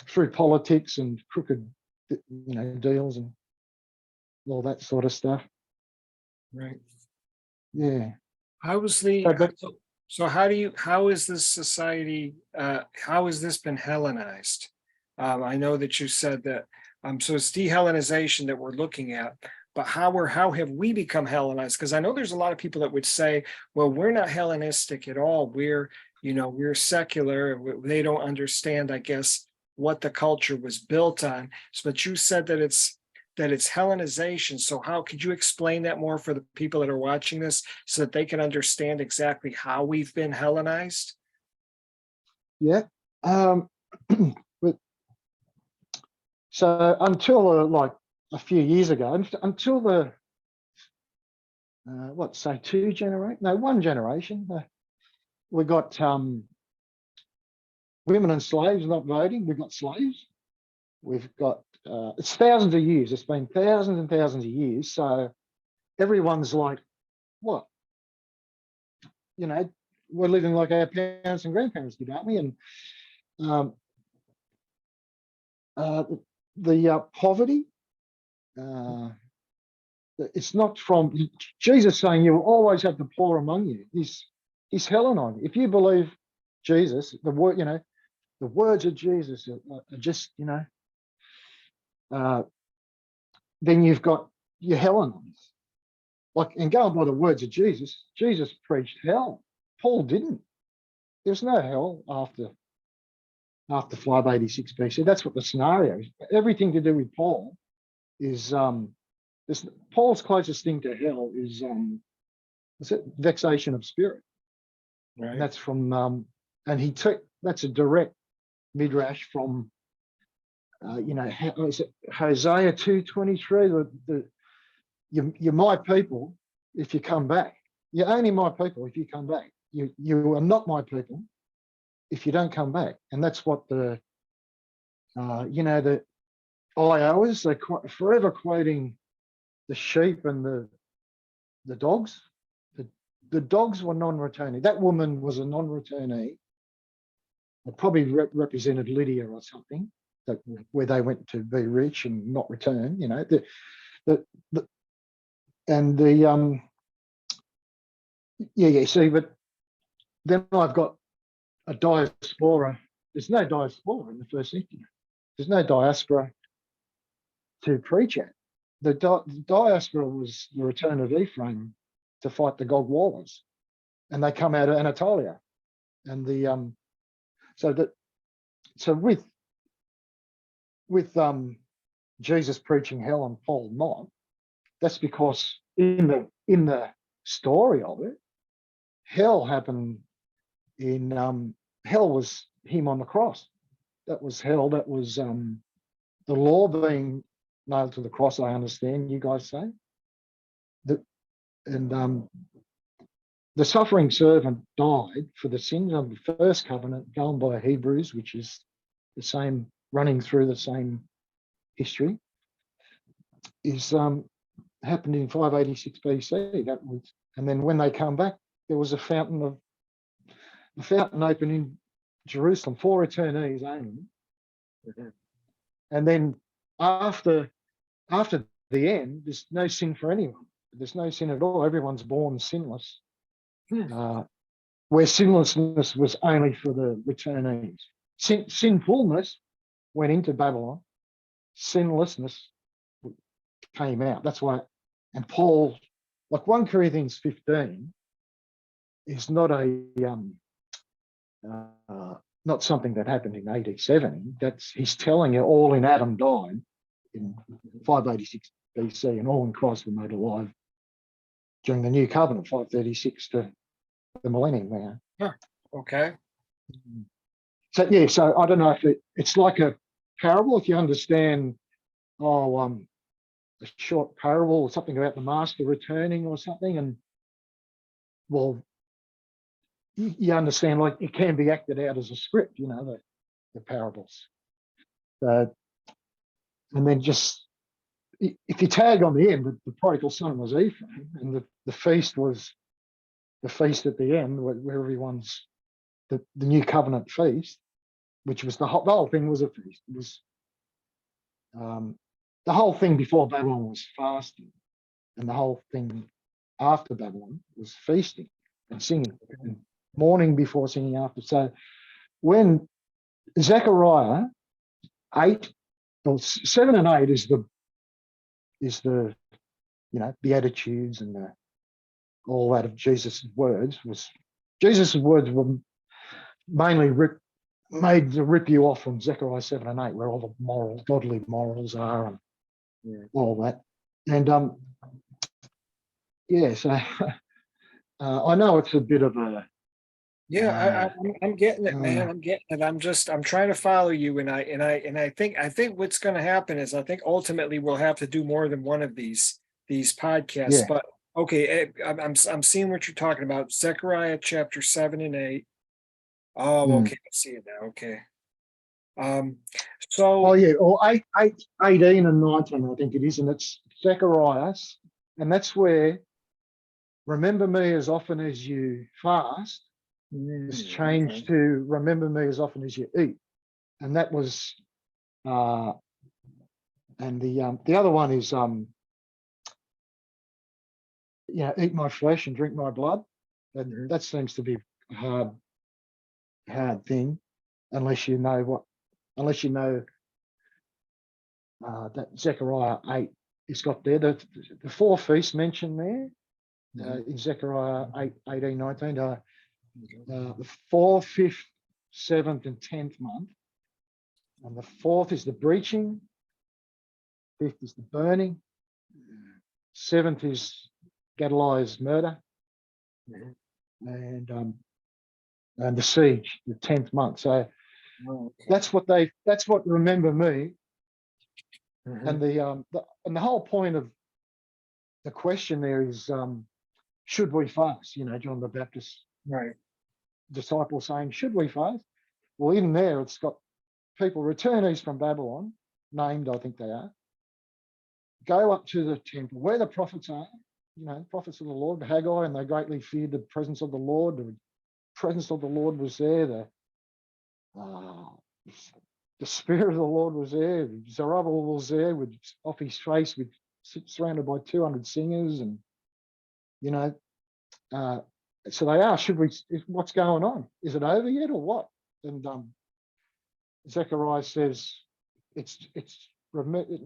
through politics and crooked, deals and all that sort of stuff. Right. Yeah. How is this society, how has this been Hellenized? I know that you said that, so it's de-Hellenization that we're looking at, but how have we become Hellenized? Because I know there's a lot of people that would say, well, we're not Hellenistic at all. We're secular. They don't understand, I guess, what the culture was built on. But you said that it's Hellenization. So how could you explain that more for the people that are watching this so that they can understand exactly how we've been Hellenized? Yeah. So until like a few years ago, until the one generation, we got women and slaves not voting. We've got slaves. We've got it's thousands of years. It's been thousands and thousands of years. So everyone's like, what? You know, we're living like our parents and grandparents did, aren't we? And um, the poverty, uh, it's not from Jesus saying you will always have the poor among you. He's Hellenized. If you believe Jesus, the word, you know, the words of Jesus are just, you know, then you've got your Hellenized. Like, and going by the words of Jesus, Jesus preached hell. Paul didn't. There's no hell after 586 BC. That's what the scenario is. Everything to do with Paul is Paul's closest thing to hell is vexation of spirit. Right. And that's from and he took that's a direct midrash from you know, Hosea 2:23. You're my people if you come back. You're only my people if you come back. You are not my people if you don't come back. And that's what the you know, the IOs, they're forever quoting the sheep and the dogs. The dogs were non-returnee. That woman was a non-returnee. It probably represented Lydia or something, where they went to be rich and not return. You know, yeah. See, but then I've got a diaspora. There's no diaspora in the first century. There's no diaspora to preach at. The diaspora was the return of Ephraim to fight the Gog Wallers, and they come out of Anatolia, and the so with Jesus preaching hell and Paul not, that's because in the story of it, hell happened in hell was him on the cross. That was hell. That was the law being nailed to the cross. I understand you guys say that, and the suffering servant died for the sins of the first covenant, going by Hebrews, which is the same, running through the same history, is happened in 586 BC. That was, and then when they come back, there was a fountain open in Jerusalem for returnees only. And then after the end, there's no sin for anyone. There's no sin at all. Everyone's born sinless. Where sinlessness was only for the returnees. Sinfulness went into Babylon. Sinlessness came out. That's why, and Paul, like 1 Corinthians 15, is not a not something that happened in AD 70. He's telling you all in Adam died in 586 BC, and all in Christ were made alive during the new covenant, 536 to the millennium now. Huh. Okay. So yeah, so I don't know if it's like a parable. If you understand, a short parable or something about the master returning or something, and well, you understand, like it can be acted out as a script, you know, the parables. And then just if you tag on the end, the prodigal son was Ephraim, and the feast was the feast at the end, where everyone's the new covenant feast, which was the whole thing was a feast. It was the whole thing before Babylon was fasting, and the whole thing after Babylon was feasting and singing, and mourning before singing after. So when Zechariah 8 or 7 and 8 is the you know, Beatitudes and all that of Jesus' words, Jesus' words were mainly made to rip you off from Zechariah 7 and 8, where all the godly morals are, and all that. And so I know it's a bit of a I'm getting it, man. I'm getting it. I'm trying to follow you, and I think what's going to happen is I think ultimately we'll have to do more than one of these podcasts. Yeah. But okay, I'm seeing what you're talking about. Zechariah chapter 7 and 8. Oh, okay, I see it now. Okay. So yeah, or 18 and 19, I think it is, and it's Zechariah And that's where remember me as often as you fast is changed to remember me as often as you eat. And that was, and the other one is, eat my flesh and drink my blood. That seems to be a hard thing, unless you know that Zechariah 8 is got there. The four feasts mentioned there in Zechariah 8, 18, 19, the 4th, 5th, 7th, and 10th month. And the 4th is the breaching, 5th is the burning, 7th is Gedaliah's murder, and the siege, the 10th month. So that's what remember me. And the whole point of the question there is, should we fast? John the Baptist disciple saying, should we fast? Well, in there, it's got people returnees from Babylon, named, I think they are, go up to the temple where the prophets are, prophets of the Lord, Haggai, and they greatly feared the presence of the Lord. The presence of the Lord was there. The Spirit of the Lord was there. Zerubbabel was there off his face, surrounded by 200 singers, and so they asked, what's going on? Is it over yet or what? And Zechariah says, it's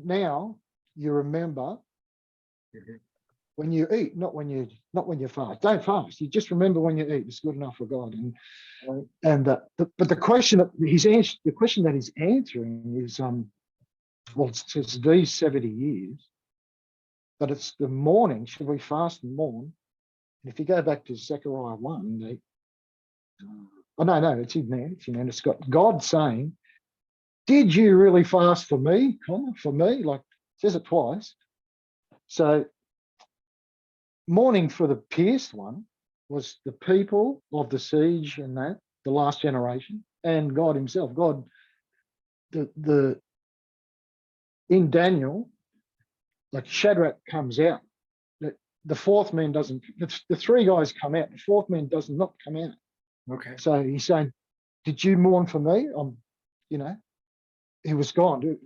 now you remember when you eat, not when you fast. Don't fast. You just remember when you eat. It's good enough for God. But the question that he's answering is, it's these 70 years, but it's the morning. Should we fast and mourn? And if you go back to Zechariah 1, it's in there. It's got God saying, did you really fast for me? For me? Like, it says it twice. So mourning for the pierced one was the people of the siege and the last generation, and God himself. God, in Daniel, like Shadrach comes out. The fourth man doesn't, the three guys come out, the fourth man does not come out. Okay. So he's saying, did you mourn for me? He was gone.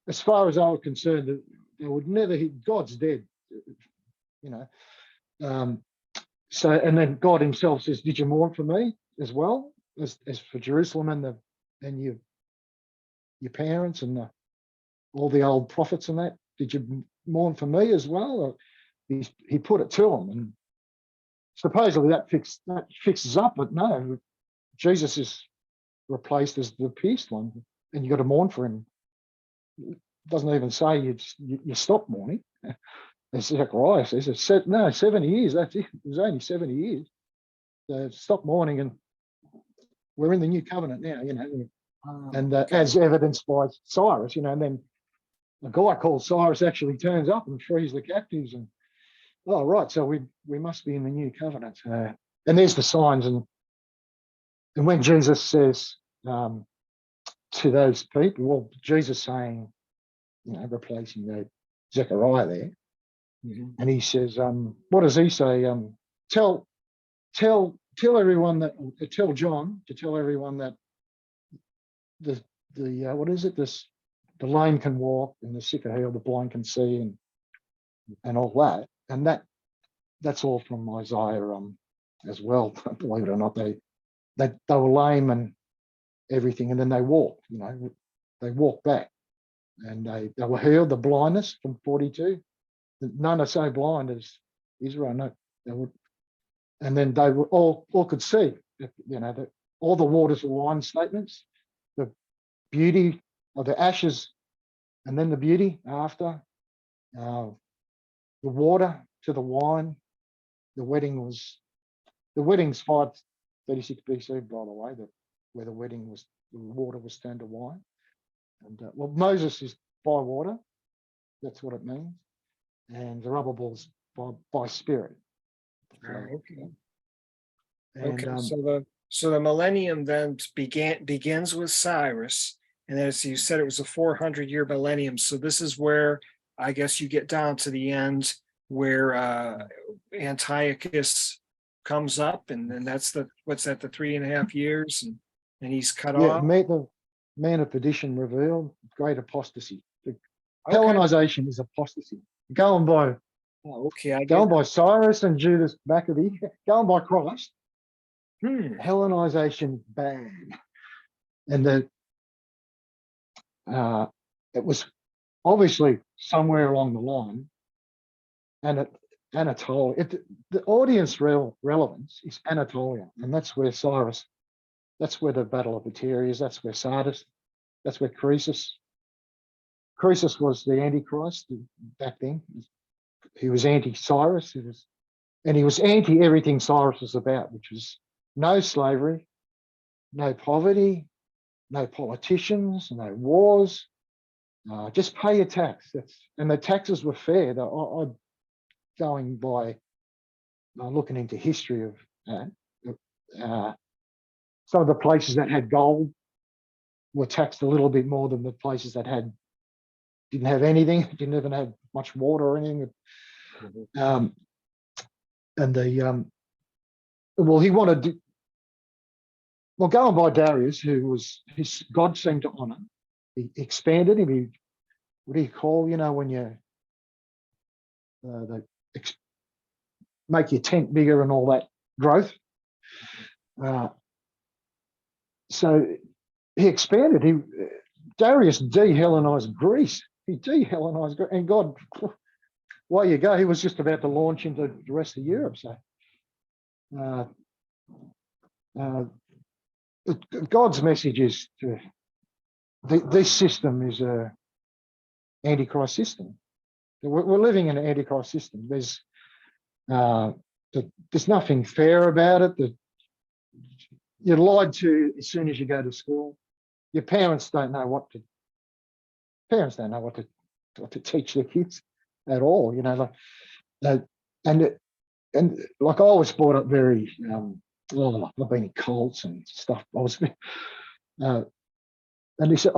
As far as I was concerned, they would never hit, God's dead. So, and then God himself says, did you mourn for me as well as for Jerusalem and your parents and all the old prophets and that? Did you mourn for me as well? Or he put it to them, and supposedly that fixes up, but no, Jesus is replaced as the pierced one, and you got to mourn for him. It doesn't even say you stop mourning. As Zechariah says, 70 years, that's it. It was only 70 years. So stop mourning, and we're in the new covenant now, and as evidenced by Cyrus, and then a guy called Cyrus actually turns up and frees the captives, and right, so we must be in the new covenant. And there's the signs, and when Jesus says to those people, well, Jesus saying, replacing the Zechariah there, and he says, what does he say? Tell everyone that, tell John to tell everyone that the what is it? The lame can walk, and the sick are healed, the blind can see, and all that. And that's all from Isaiah as well. Believe it or not, they were lame and everything, and then they walked. They walked back, and they were healed. The blindness from 42. None are so blind as Israel. No, they would, and then they were all could see. All the waters were wine statements. The beauty of the ashes, and then the beauty after. The water to the wine. The wedding's 536 BC, by the way, where the water was turned to wine. And Moses is by water. That's what it means. And Zerubbabel's by spirit. Okay. So the millennium then begins with Cyrus, and as you said, it was a 400-year millennium. So this is where I guess you get down to the end where Antiochus comes up, and then that's the 3.5 years, and he's cut Yeah, off. the man of perdition revealed, great apostasy. The Okay. Hellenization is apostasy. Going by Okay, I get going by Cyrus and Judas Maccabees, going by Christ, Hellenization bad. And it was obviously somewhere along the line, and Anatolia. The audience relevance is Anatolia, and that's where Cyrus, that's where the Battle of Veteri is, that's where Sardis, that's where Croesus was the Antichrist back then. He was anti-Cyrus, and he was anti everything Cyrus was about, which was no slavery, no poverty, no politicians, no wars. Just pay your tax. And the taxes were fair. Going by looking into history of some of the places that had gold were taxed a little bit more than the places that didn't have anything, didn't even have much water or anything. Well, he wanted to, well, going by Darius, who was his God seemed to honor. He expanded him. What do you call, when you make your tent bigger and all that growth? So he expanded. Darius de-Hellenized Greece. He de-Hellenized Greece, and God, well, you go. He was just about to launch into the rest of Europe. So God's message is this system is a Antichrist system. We're living in an Antichrist system. There's nothing fair about it. You're lied to as soon as you go to school. Your parents don't know what to teach their kids at all. And like I was brought up very. I've been in cults and stuff. And he said,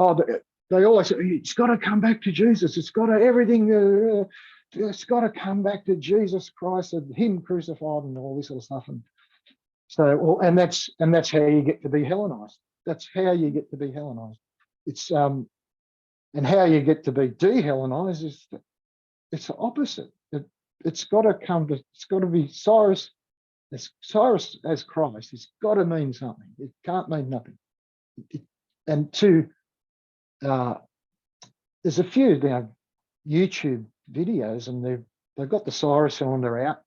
they always say, it's got to come back to Jesus. It's got to everything. It's got to come back to Jesus Christ and Him crucified and all this sort of stuff. And so, and that's how you get to be Hellenized. That's how you get to be Hellenized. It's and how you get to be de-Hellenized is it's the opposite. It's got to be Cyrus. Cyrus as Christ. It's got to mean something. It can't mean nothing. There's a few YouTube videos, and they've got the Cyrus cylinder out,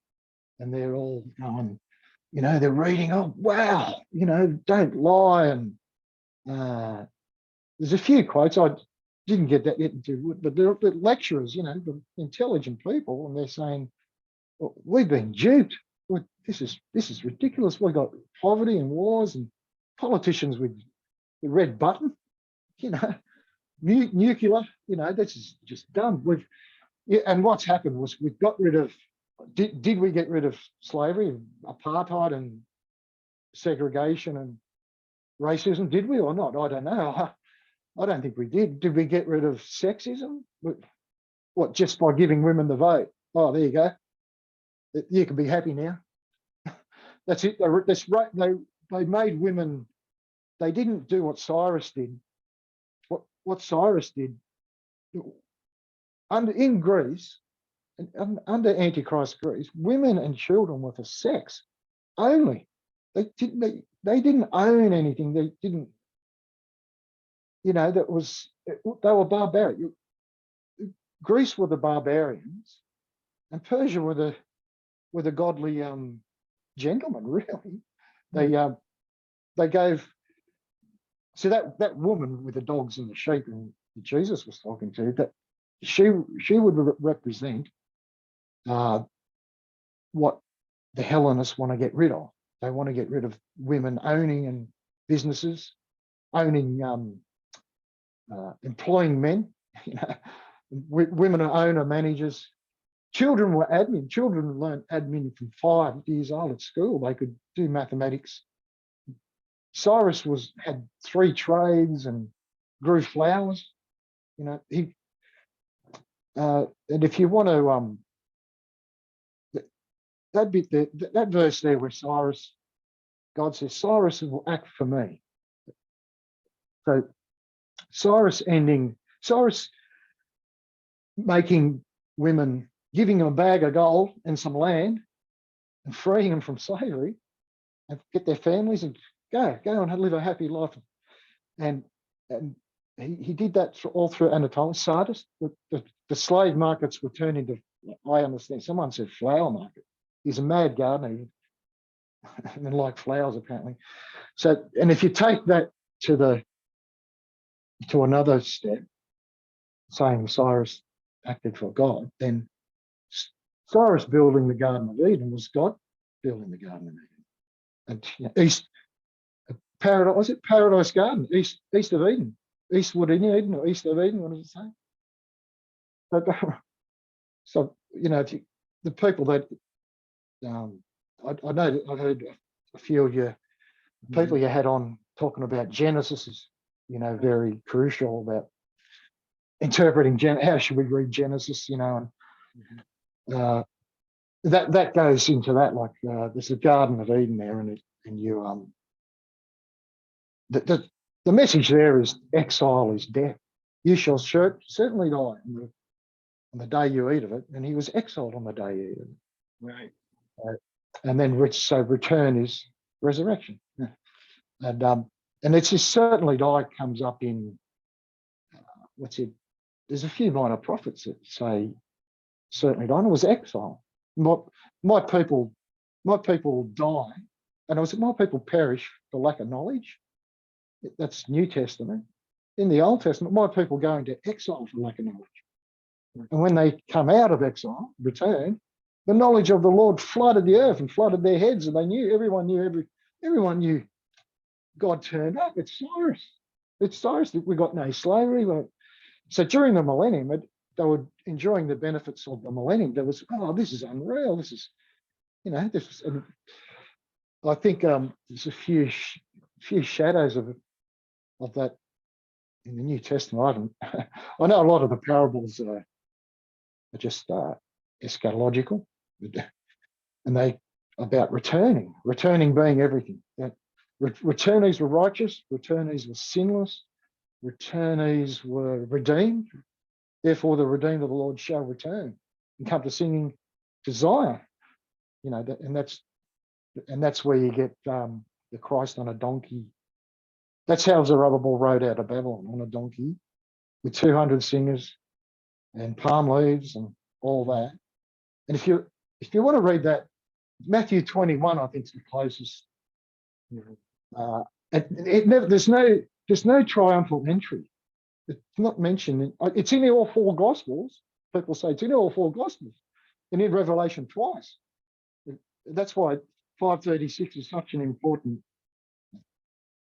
and they're all going, they're reading, oh wow, don't lie, and there's a few quotes. I didn't get that into, but they're lecturers, the intelligent people, and they're saying, well, we've been duped. This is ridiculous. We've got poverty and wars and politicians with the red button, nuclear, this is just done. And what's happened was we've got rid of, did we get rid of slavery, apartheid and segregation and racism? Did we or not? I don't know. I don't think we did. Did we get rid of sexism? What, just by giving women the vote? Oh, there you go. You can be happy now. That's it. That's right. They made women. They didn't do what Cyrus did. What Cyrus did in Greece, under Antichrist Greece, women and children were for sex only. They didn't own anything. They didn't. They were barbaric. Greece were the barbarians, and Persia were the godly gentlemen. Really, they gave. So that woman with the dogs and the sheep and Jesus was talking to, that she would represent what the Hellenists want to get rid of. They want to get rid of women owning and businesses, owning, employing men. Women are owner managers. Children were admin. Children learned admin from 5 years old at school. They could do mathematics. Cyrus had 3 trades and grew flowers. And if you want to that bit there, that verse there where Cyrus, God says, Cyrus will act for me. So Cyrus making women, giving them a bag of gold and some land and freeing them from slavery and get their families and go and live a happy life. And he did that all through Anatolia. Sardis, the slave markets were turned into, I understand, someone said flower market. He's a mad gardener and like flowers apparently. So, and if you take that to another step, saying Cyrus acted for God, then Cyrus building the Garden of Eden was God building the Garden of Eden. And Paradise, was it Paradise Garden, east of Eden, Eastwood in Eden or east of Eden, what does it say? So the people that I know that I've heard a few of you people you had on talking about Genesis is very crucial about interpreting how should we read Genesis, and that goes into that, like there's a Garden of Eden there, and you the message there is exile is death. You shall certainly die on the day you eat of it, and he was exiled on the day you eat of it. Right. And then return is resurrection. And it's just certainly die comes up in there's a few minor prophets that say certainly die. And it was exile. My people die, and my people perish for lack of knowledge. That's New Testament. In the Old Testament, my people go into exile for lack of knowledge. And when they come out of exile, return, the knowledge of the Lord flooded the earth and flooded their heads, and everyone knew God turned up. It's Cyrus. We got no slavery. So during the millennium, they were enjoying the benefits of the millennium. There was, this is unreal. This is, and I think there's a few shadows of that in the New Testament. I know a lot of the parables are just eschatological, and they about returning being everything. Returnees were righteous, returnees were sinless, returnees were redeemed. Therefore, the redeemed of the Lord shall return and come to singing to Zion. And that's where you get the Christ on a donkey. That's how Zerubbabel rode out of Babylon, on a donkey with 200 singers and palm leaves and all that. And if you want to read that, Matthew 21, I think, is the closest. There's no triumphal entry. It's not mentioned. It's in all four Gospels. People say it's in all four Gospels, and in Revelation twice. That's why 536 is such an important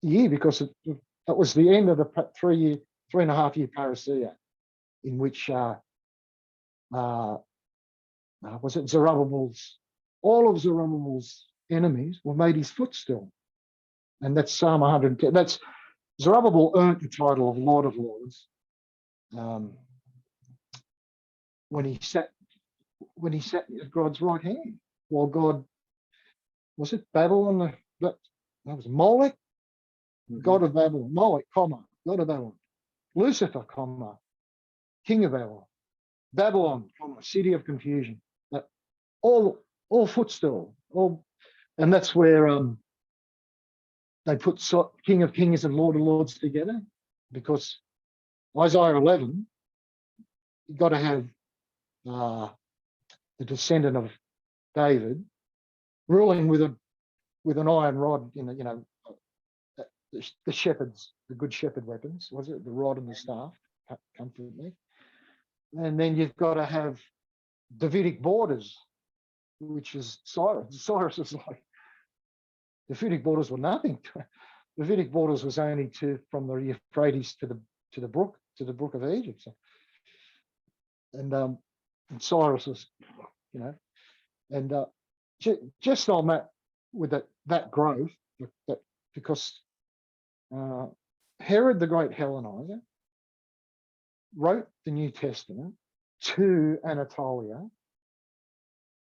year, because that was the end of the 3.5 year parousia, in which was it all of Zerubbabel's enemies were made his footstool. And that's Psalm 110. That's Zerubbabel earned the title of Lord of Lords when he sat at God's right hand, while God, was it Babylon? That was Molech, God of Babylon. Molech, God of Babylon. Lucifer, King of Babylon. Babylon, city of confusion. All footstool. And that's where they put King of Kings and Lord of Lords together, because Isaiah 11, you've got to have the descendant of David ruling with an iron rod, the shepherds, the good shepherd weapons, was it the rod and the staff, comfort me. And then you've got to have Davidic borders, which is Cyrus. Cyrus was like, Davidic borders were nothing. Davidic borders was only from the Euphrates to the brook of Egypt. So, and Cyrus was, and just on that, with that growth, because Herod the Great Hellenizer wrote the New Testament to Anatolia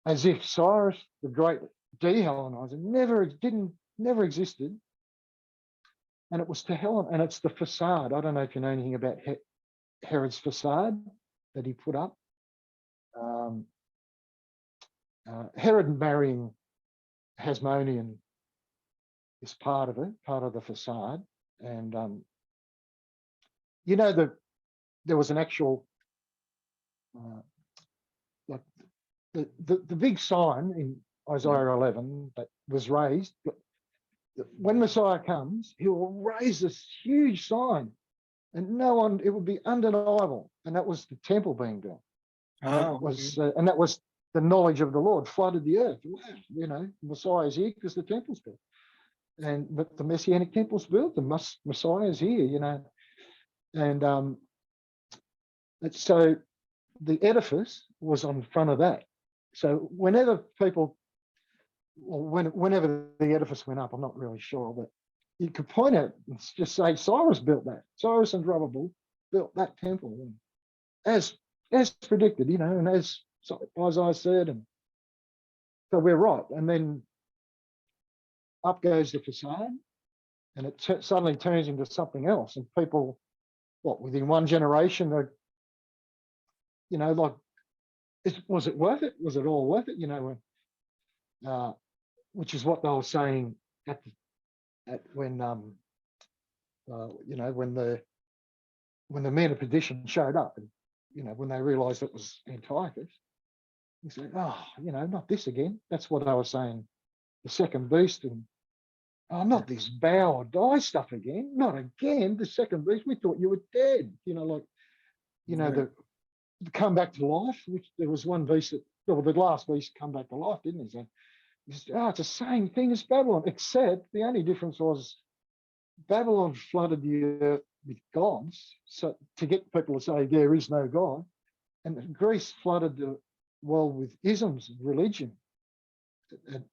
as if Cyrus, the great de-Hellenizer, never existed. And it was to Helen, and it's the facade. I don't know if you know anything about Herod's facade that he put up. Herod marrying Hasmonean is part of it, part of the facade. And you know that there was an actual like the big sign in Isaiah 11 that was raised. When Messiah comes, he will raise this huge sign, and no one, it would be undeniable. And that was the temple being built. Oh, And that was the knowledge of the Lord flooded the earth. Wow, you know, Messiah's here because the temple's built. But the Messianic temple's built, the Messiah is here, you know. And so the edifice was on front of that. So whenever people, whenever the edifice went up, I'm not really sure, but you could point out and just say Cyrus built that. Cyrus and Zerubbabel built that temple, as predicted, you know, and as Isaiah said, and so we're right. And then up goes the facade, and it suddenly turns into something else. And people, within one generation, they're, you know, like, was it worth it? Was it all worth it? You know, which is what they were saying when you know, when the men of perdition showed up, and you know, when they realised it was Antiochus, he said, "Oh, you know, not this again." That's what they were saying. The second beast, and not this bow or die stuff again. Not again. The second beast. We thought you were dead. You know, like, you know, the come back to life. Which there was one beast that, well, the last beast come back to life, didn't he? So, it's the same thing as Babylon, except the only difference was Babylon flooded the earth with gods, so to get people to say there is no God, and Greece flooded the world with isms of religion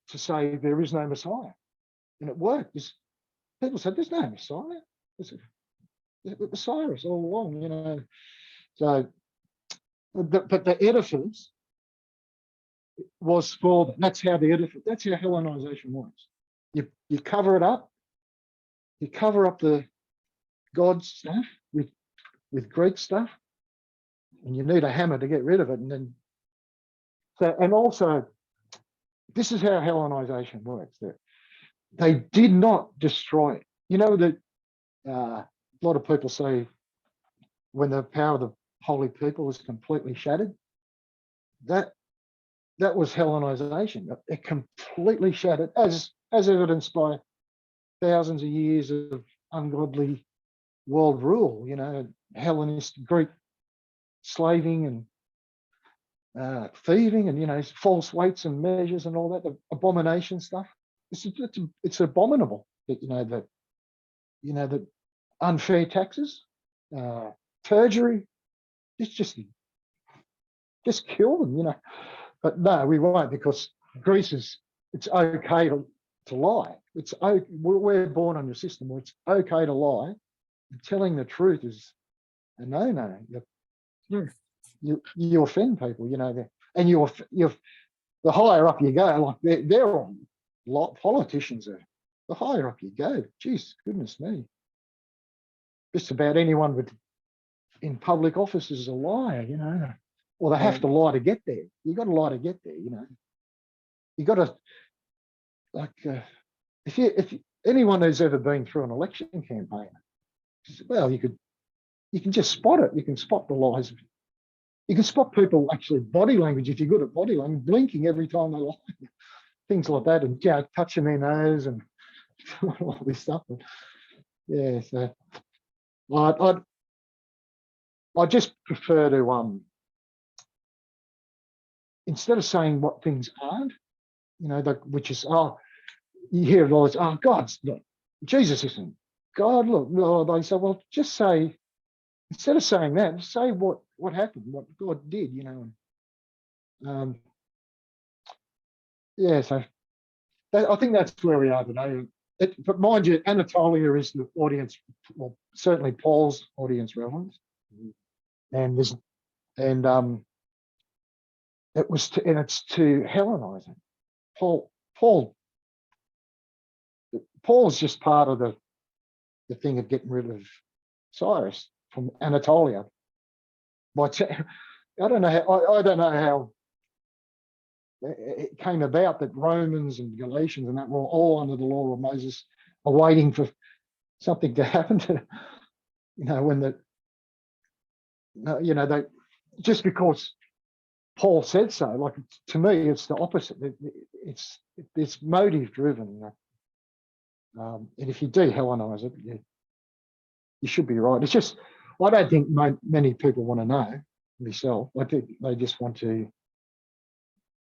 to say there is no Messiah, and it worked. People said there's no Messiah. It was Cyrus all along, you know. So, but the edifice was for them. That's how that's how Hellenization works. You cover it up. You cover up the God stuff with Greek stuff, and you need a hammer to get rid of it. And then, and also, this is how Hellenization works. They did not destroy it. You know that a lot of people say when the power of the holy people was completely shattered, that was Hellenization. It completely shattered, as evidenced by thousands of years of ungodly world rule, you know, Hellenist Greek slaving and thieving, and, you know, false weights and measures and all that, the abomination stuff. It's abominable that, you know, that unfair taxes, perjury, it's just kill them, you know. But no, we won't, because Greece it's okay to lie. We're born on your system where it's okay to lie. And telling the truth is a no. You offend people, you know. And you the higher up you go, like they're on. Politicians are. The higher up you go, geez, goodness me. Just about anyone in public office is a liar, you know. Or they have to lie to get there. You got to lie to get there, you know. You got to, like, if anyone who's ever been through an election campaign, well, you can just spot it. You can spot the lies. You can spot people actually body language, if you're good at body language, blinking every time they lie, things like that, and touching their nose and all this stuff. But, yeah, so I just prefer to instead of saying what things aren't, you know, which is, you hear it all, God's not, Jesus isn't God. Look, they say, well, just say, instead of saying that, say what happened, what God did, you know. Yeah, so I think that's where we are today. But mind you, Anatolia is the audience, well, certainly Paul's audience relevance, and it's to Hellenizing. Paul's just part of the thing of getting rid of Cyrus from Anatolia. I don't know how it came about that Romans and Galatians and that were all under the law of Moses, are waiting for something to happen to, when they just because Paul said so. Like, to me, it's the opposite. It's motive driven. And if you de-Hellenize it, you should be right. It's just, I don't think many people want to know, myself. I think they just want to.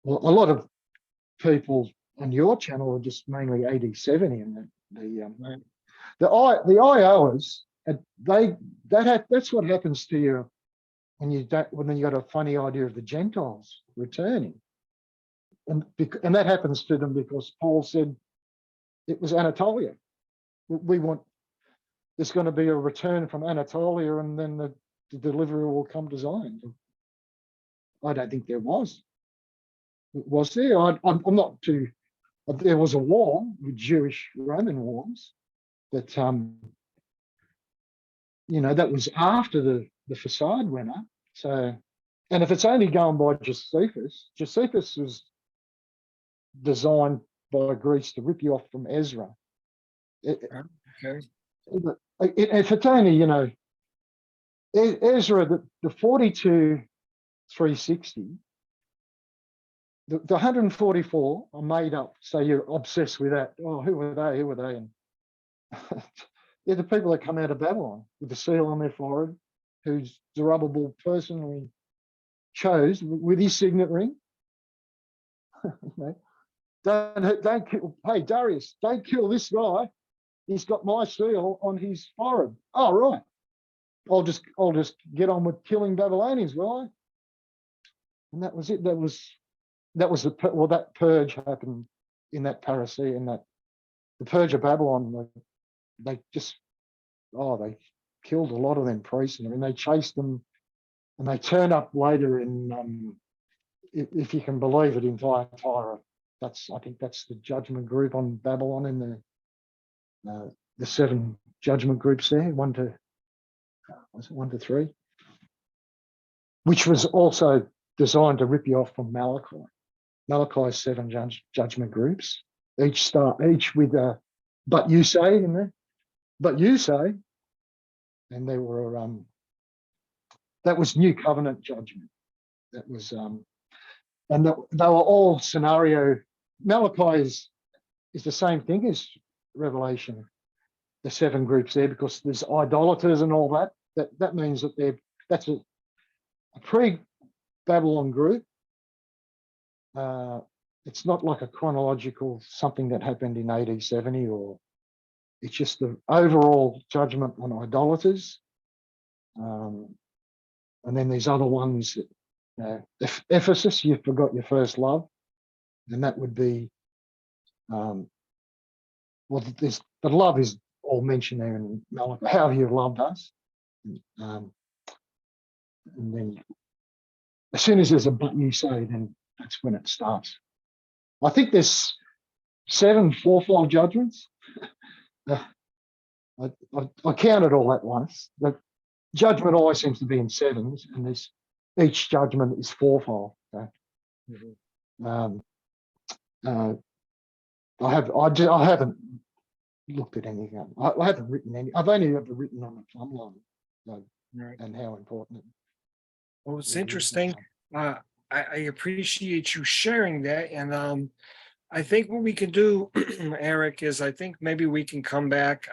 Well, a lot of people on your channel are just mainly AD 70 and the IOers. That's what happens to you when you got a funny idea of the Gentiles returning, and that happens to them because Paul said it was Anatolia. There's going to be a return from Anatolia, and then the deliverer will come to Zion. I don't think there was. Was there? I'm not too. There was a war with Jewish Roman wars that that was after the facade went up. So, and if it's only going by Josephus was designed by Greece to rip you off from Ezra. Okay. If it's only, Ezra, the 42,360, the 144 are made up. So you're obsessed with that. Oh, who are they? Who are they? And they're the people that come out of Babylon with the seal on their forehead, who's Zerubbabel personally chose with his signet ring. Don't kill. Hey, Darius, don't kill this guy. He's got my seal on his forehead. Oh, right. I'll just get on with killing Babylonians, will I? And that was it. That was that purge happened in that parousia, in that the purge of Babylon. They killed a lot of them priests, and they chased them, and they turned up later in, if you can believe it, in Thyatira. I think that's the judgment group on Babylon in the 7 judgment groups there, 1 to 3, which was also designed to rip you off from Malachi. Malachi's 7 judgment groups, each with but you say in there, but you say, and there were that was New Covenant judgment. That was and they were all scenario. Malachi is the same thing as Revelation, the 7 groups there, because there's idolaters and all that. That means that that's a pre-Babylon group. It's not like a chronological something that happened in AD 70, or it's just the overall judgment on idolaters. And then these other ones, Ephesus, you forgot your first love, and that would be, the love is all mentioned there in Malachi, how you loved us. And then as soon as there's a but you say, then that's when it starts. I think there's 7 fourfold judgments. I counted all that once. The judgment always seems to be in 7s, and each judgment is fourfold. So, I haven't looked at anything. I haven't written any. I've only ever written on the plumb line, Right. and how important it. Well, it's interesting. I appreciate you sharing that, and I think what we can do, Eric, is I think maybe we can come back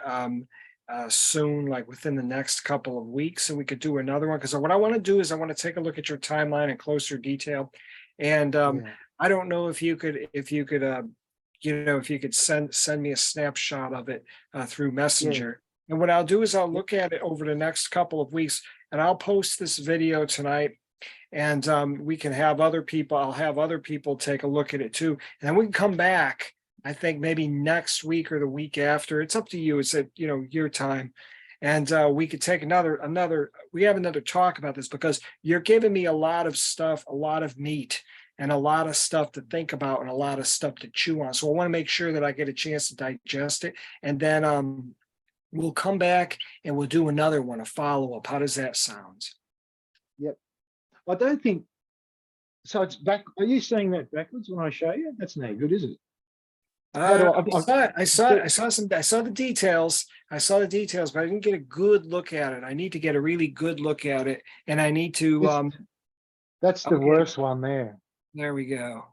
soon, like within the next couple of weeks, and we could do another one. Because what I want to do is I want to take a look at your timeline in closer detail, and I don't know if you could send me a snapshot of it through Messenger. And what I'll do is I'll look at it over the next couple of weeks, and I'll post this video tonight. And we can have other people, I'll have other people take a look at it too. And then we can come back, I think maybe next week or the week after. It's up to you. It's at, your time. And we could take we have another talk about this, because you're giving me a lot of stuff, a lot of meat. and a lot of stuff to think about and a lot of stuff to chew on. So I want to make sure that I get a chance to digest it. And then we'll come back and we'll do another one, a follow-up. How does that sound? I don't think so. It's back. Are you saying that backwards when I show you? That's no good, is it? How do I saw the details. I saw the details, but I didn't get a good look at it. I need to get a really good look at it. And I need to, That's the okay. worst one there. There we go.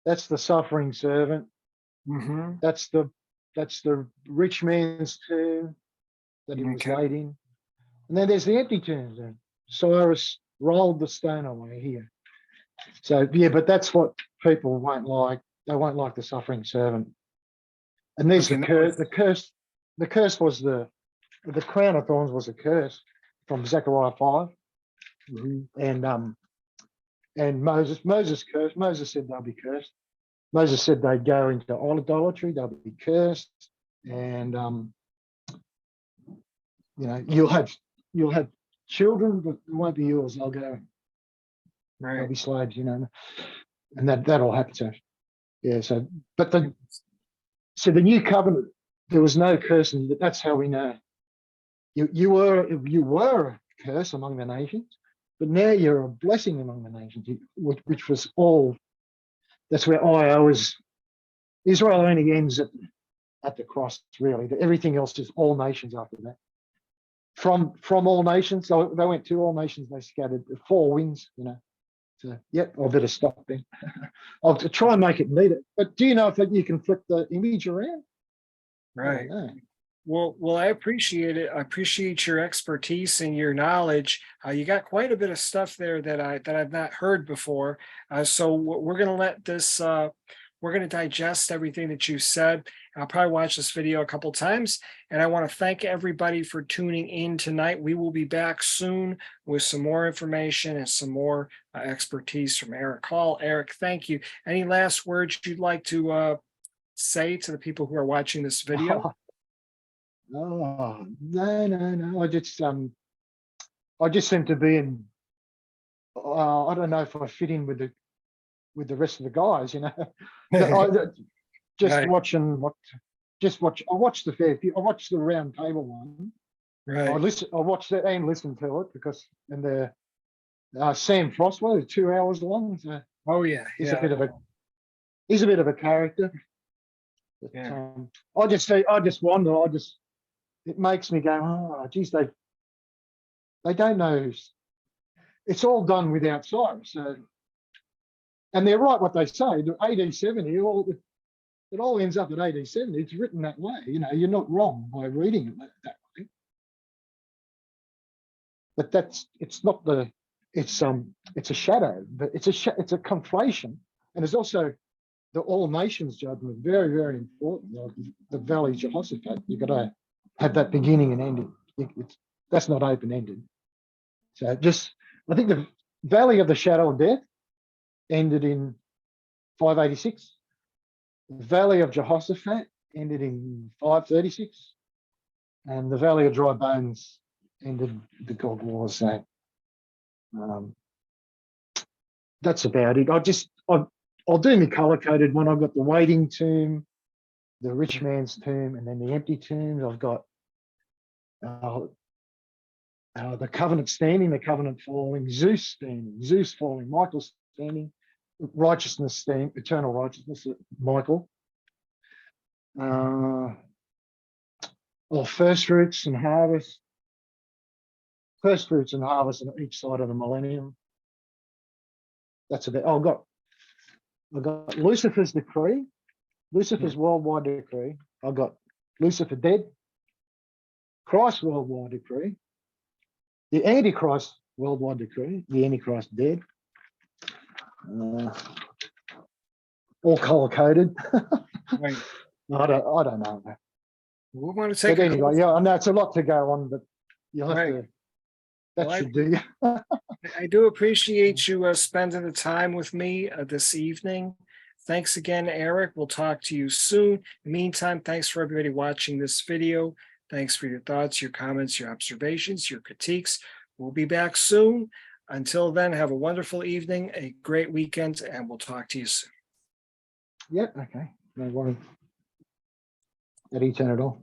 That's the suffering servant. Mm-hmm. That's the rich man's tomb that he was laid in. And then there's the empty tomb. Then Cyrus rolled the stone away here. So yeah, but that's what people won't like. They won't like the suffering servant. And there's the curse. The curse was the crown of thorns was a curse from Zechariah 5. Mm-hmm. And Moses cursed. Moses said they'll be cursed. Moses said they'd go into idolatry, they'll be cursed, and you'll have children, but it won't be yours. They'll go, Right. They'll be slaves, and that'll happen. So yeah. So, but the new covenant, there was no curse, and that's how we know you were a curse among the nations, but now you're a blessing among the nations, which was all. That's where Israel only ends at the cross, really. Everything else is all nations after that. From all nations, so they went to all nations, they scattered 4 winds, So, yep, I better stop then. I'll try and make it neater. But do you know if you can flip the image around? Right. Well, I appreciate it. I appreciate your expertise and your knowledge. You got quite a bit of stuff there that I've not heard before. So we're going to let this. We're going to digest everything that you said. I'll probably watch this video a couple times, and I want to thank everybody for tuning in tonight. We will be back soon with some more information and some more expertise from Eric Hall. Eric, thank you. Any last words you'd like to say to the people who are watching this video? Oh, no. I just seem to be in. I don't know if I fit in with the rest of the guys, Just Right. watching I watched the fair few. I watched the round table one. Right. I watched it and listened to it because the Sam Frost was 2 hours long. So Oh yeah. he's a bit of a character. But, Yeah. I just wonder. It makes me go, oh, geez, they don't know. It's all done without Cyrus. So, and they're right what they say. The AD 70, it all ends up at AD 70. It's written that way. You're not wrong by reading it that way. But it's a shadow. But it's a conflation, and there's also the all nations judgment, very, very important. Like the Valley of Jehoshaphat, you've got to have that beginning and ending. That's not open ended. So I think the Valley of the Shadow of Death ended in 586. The Valley of Jehoshaphat ended in 536, and the Valley of Dry Bones ended the God Wars. So that's about it. I'll do my color-coded one. I've got the waiting tomb, the rich man's tomb, and then the empty tombs. I've got the covenant standing, the covenant falling, Zeus standing, Zeus falling, Michael standing, righteousness standing, eternal righteousness, Michael. First fruits and harvest. First fruits and harvest on each side of the millennium. That's about. I've got Lucifer's decree, Lucifer's worldwide decree. I've got Lucifer dead, Christ's worldwide decree, the Antichrist worldwide decree, the Antichrist dead. All color-coded. Right. I don't know. We want to take. But anyway, yeah, I know it's a lot to go on, but you'll have to. That should do you. I do appreciate you spending the time with me this evening. Thanks again, Eric. We'll talk to you soon. In the meantime, thanks for everybody watching this video. Thanks for your thoughts, your comments, your observations, your critiques. We'll be back soon. Until then, have a wonderful evening, a great weekend, and we'll talk to you soon. Yeah, okay. No worry. Eddie, turn it off.